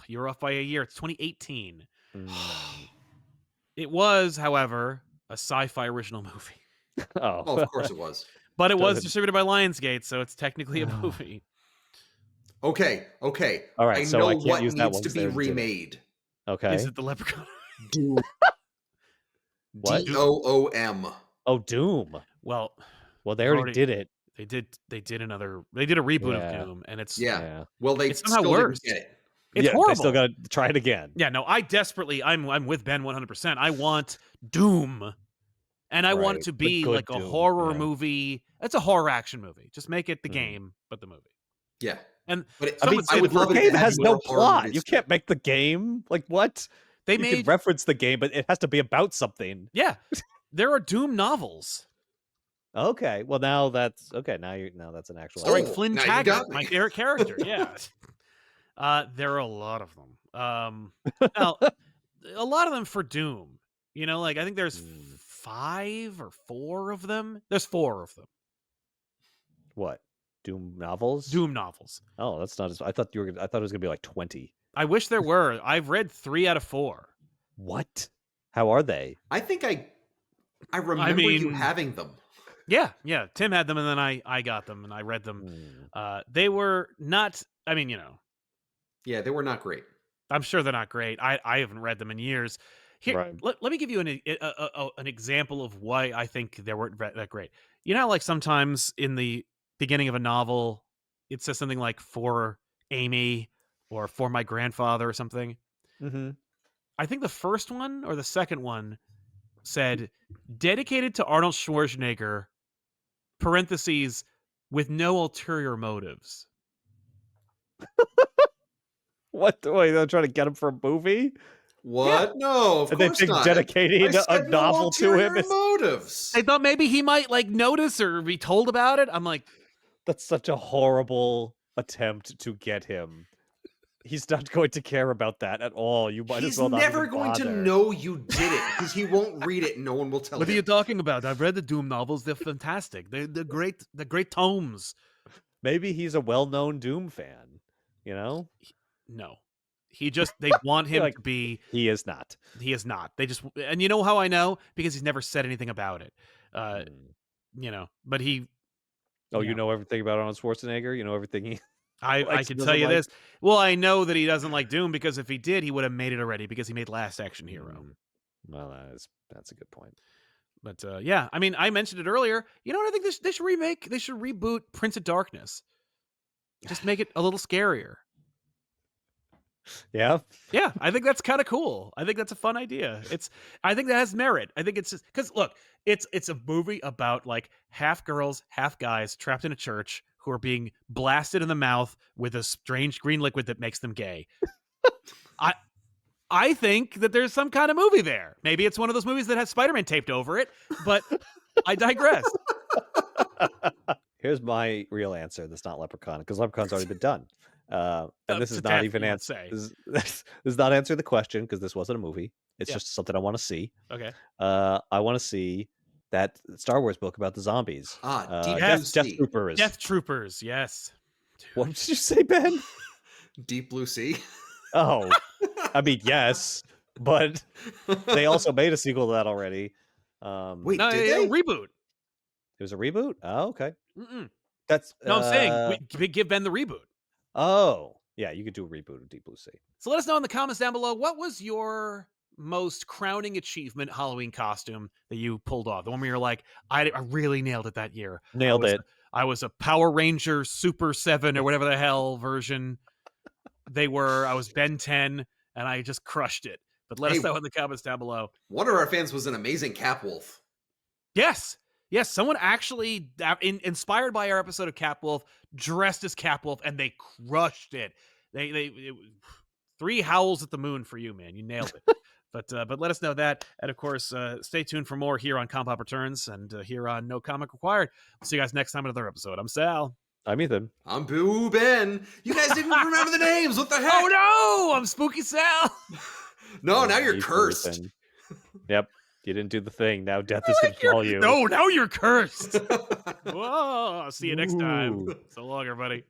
A: You're off by a year. It's 2018.
B: Mm.
A: It was, however, a sci-fi original movie.
B: Oh,
C: Oh, of course it was.
A: But it was
B: Doesn't-
A: distributed by Lionsgate, so it's technically a movie.
C: Okay.
B: All right,
C: I
B: so
C: know
B: I can't
C: what
B: use that
C: needs
B: one
C: to
B: 'cause
C: be
B: they already did it.
C: remade.
B: Okay.
A: Is it the Leprechaun?
C: Doom.
B: What?
C: DOOM.
B: Oh, Doom.
A: Well,
B: Well, they already did it.
A: They did a reboot
B: Yeah.
A: of Doom, and it's
C: Yeah. Well, they
A: It's
C: still
A: somehow
C: didn't
A: worse.
C: get it.
A: it's
B: Yeah,
A: horrible.
B: They still got to try it again.
A: Yeah, no, I'm with Ben 100%. I want Doom. And I want it
B: Right,
A: to
B: but
A: be
B: good
A: like a
B: Doom,
A: horror
B: yeah.
A: movie. It's a horror action movie. Just make it the
B: Mhm.
A: game, but the movie.
C: Yeah.
A: And
C: But it,
A: some would say
C: I would
A: the
C: love
B: The
C: it if
B: game
C: it had
B: has
C: more
B: no
C: horror
B: plot.
C: movies
B: You
C: to
B: can't
C: it.
B: make the game. Like, what?
A: they
B: You
A: made
B: can reference the game, but it has to be about something.
A: yeah. There are Doom novels
B: Okay. Well, now that's okay. Now that's an actual.
A: starring
C: Oh,
A: Flynn
C: now you
A: Taggart,
C: got me.
A: my favorite character. Yeah. There are a lot of them. Now, a lot of them for Doom. You know, like I think there's 5 or 4 of them. There's 4 of them.
B: What? Doom novels?
A: Doom novels.
B: Oh, that's not as. I thought you were. I thought it was gonna be like 20.
A: I wish there were. I've read 3 out of 4.
B: What? How are they?
C: I think I remember you
A: mean-
C: having them.
A: Yeah. Tim had them, and then I got them, and I read them. They were not. I mean, you know,
C: Yeah, they were not great.
A: I'm sure they're not great. I haven't read them in years. Here,
B: Right.
A: let me give you an example of why I think they weren't that great. You know, how, like sometimes in the beginning of a novel, it says something like "for Amy" or "for my grandfather" or something.
B: Mm-hmm.
A: I think the first one or the second one said "dedicated to Arnold Schwarzenegger," parentheses, with no ulterior motives.
B: What? Wait, they're trying to get him for a movie,
C: What? No, of
B: and they
C: course
B: think
C: not.
B: dedicating
C: I
B: a
C: said no
B: novel to him
C: ulterior
B: is
C: motives.
A: I thought maybe he might like notice or be told about it. I'm like,
B: that's such a horrible attempt to get him He's not going to care about that at all. You might as
C: He's
B: well not
C: never
B: even
C: going to
B: bother.
C: know you did it because he won't read it and no one will tell
A: What are
C: him.
A: you talking about? I've read the Doom novels. They're fantastic. They're great. They're great tomes.
B: Maybe he's a well-known Doom fan, you know?
A: No. They want him
B: Like,
A: to be.
B: he is not.
A: He is not. They just, and you know how I know? Because he's never said anything about it. But he.
B: Oh, you know everything about Arnold Schwarzenegger? You know everything he
A: I
B: likes
A: can
B: and
A: tell
B: doesn't
A: you
B: like?
A: this. Well, I know that he doesn't like Doom because if he did, he would have made it already because he made Last Action Hero.
B: Well, that's a good point.
A: But yeah, I mean, I mentioned it earlier. You know what I think they should remake? They should reboot Prince of Darkness. Just make it a little scarier.
B: Yeah?
A: Yeah, I think that's kind of cool. I think that's a fun idea. I think that has merit. I think it's just because look, it's a movie about like half girls, half guys trapped in a church who are being blasted in the mouth with a strange green liquid that makes them gay. I think that there's some kind of movie there. Maybe it's one of those movies that has Spider-Man taped over it, but I digress.
B: Here's my real answer that's not Leprechaun, because Leprechaun's already been done. And this
A: To
B: is not
A: death,
B: even
A: you would
B: answer.
A: say.
B: This does not answer the question because this wasn't a movie. It's
A: Yeah.
B: just something I want to see.
A: Okay.
B: I want to see that Star Wars book about the zombies.
C: Deep Blue
B: Death
C: Sea.
B: Troopers.
A: Death Troopers, yes.
B: What did you say, Ben?
C: Deep Blue Sea.
B: Oh, I mean, yes, but they also made a sequel to that already.
C: Wait,
A: No,
C: did
A: yeah,
C: they?
A: reboot.
B: It was a reboot. Oh, okay.
A: Mm-mm.
B: That's
A: No, I'm saying we give Ben the reboot.
B: Oh, yeah, you could do a reboot of Deep Blue Sea.
A: So let us know in the comments down below, what was your most crowning achievement Halloween costume that you pulled off? The one where you're like, I really nailed it that year.
B: Nailed it.
A: I was a Power Ranger Super 7 or whatever the hell version they were. I was Ben 10 and I just crushed it. But let us know in the comments down below.
C: One of our fans was an amazing Capwolf.
A: Yes. Yes, someone actually, inspired by our episode of Capwolf, dressed as Capwolf, and they crushed it. It 3 howls at the moon for you, man. You nailed it. But let us know that. And, of course, stay tuned for more here on ComicPop Returns and here on No Comic Required. We'll see you guys next time in another episode. I'm Sal.
B: I'm Ethan.
C: I'm Boo Ben. You guys didn't remember the names. What the heck?
A: Oh, no! I'm Spooky Sal.
C: No, now you're cursed.
B: Ethan. Yep. You didn't do the thing. Now death is going to follow you.
A: No, now you're cursed. Whoa. See you next time. So long, everybody.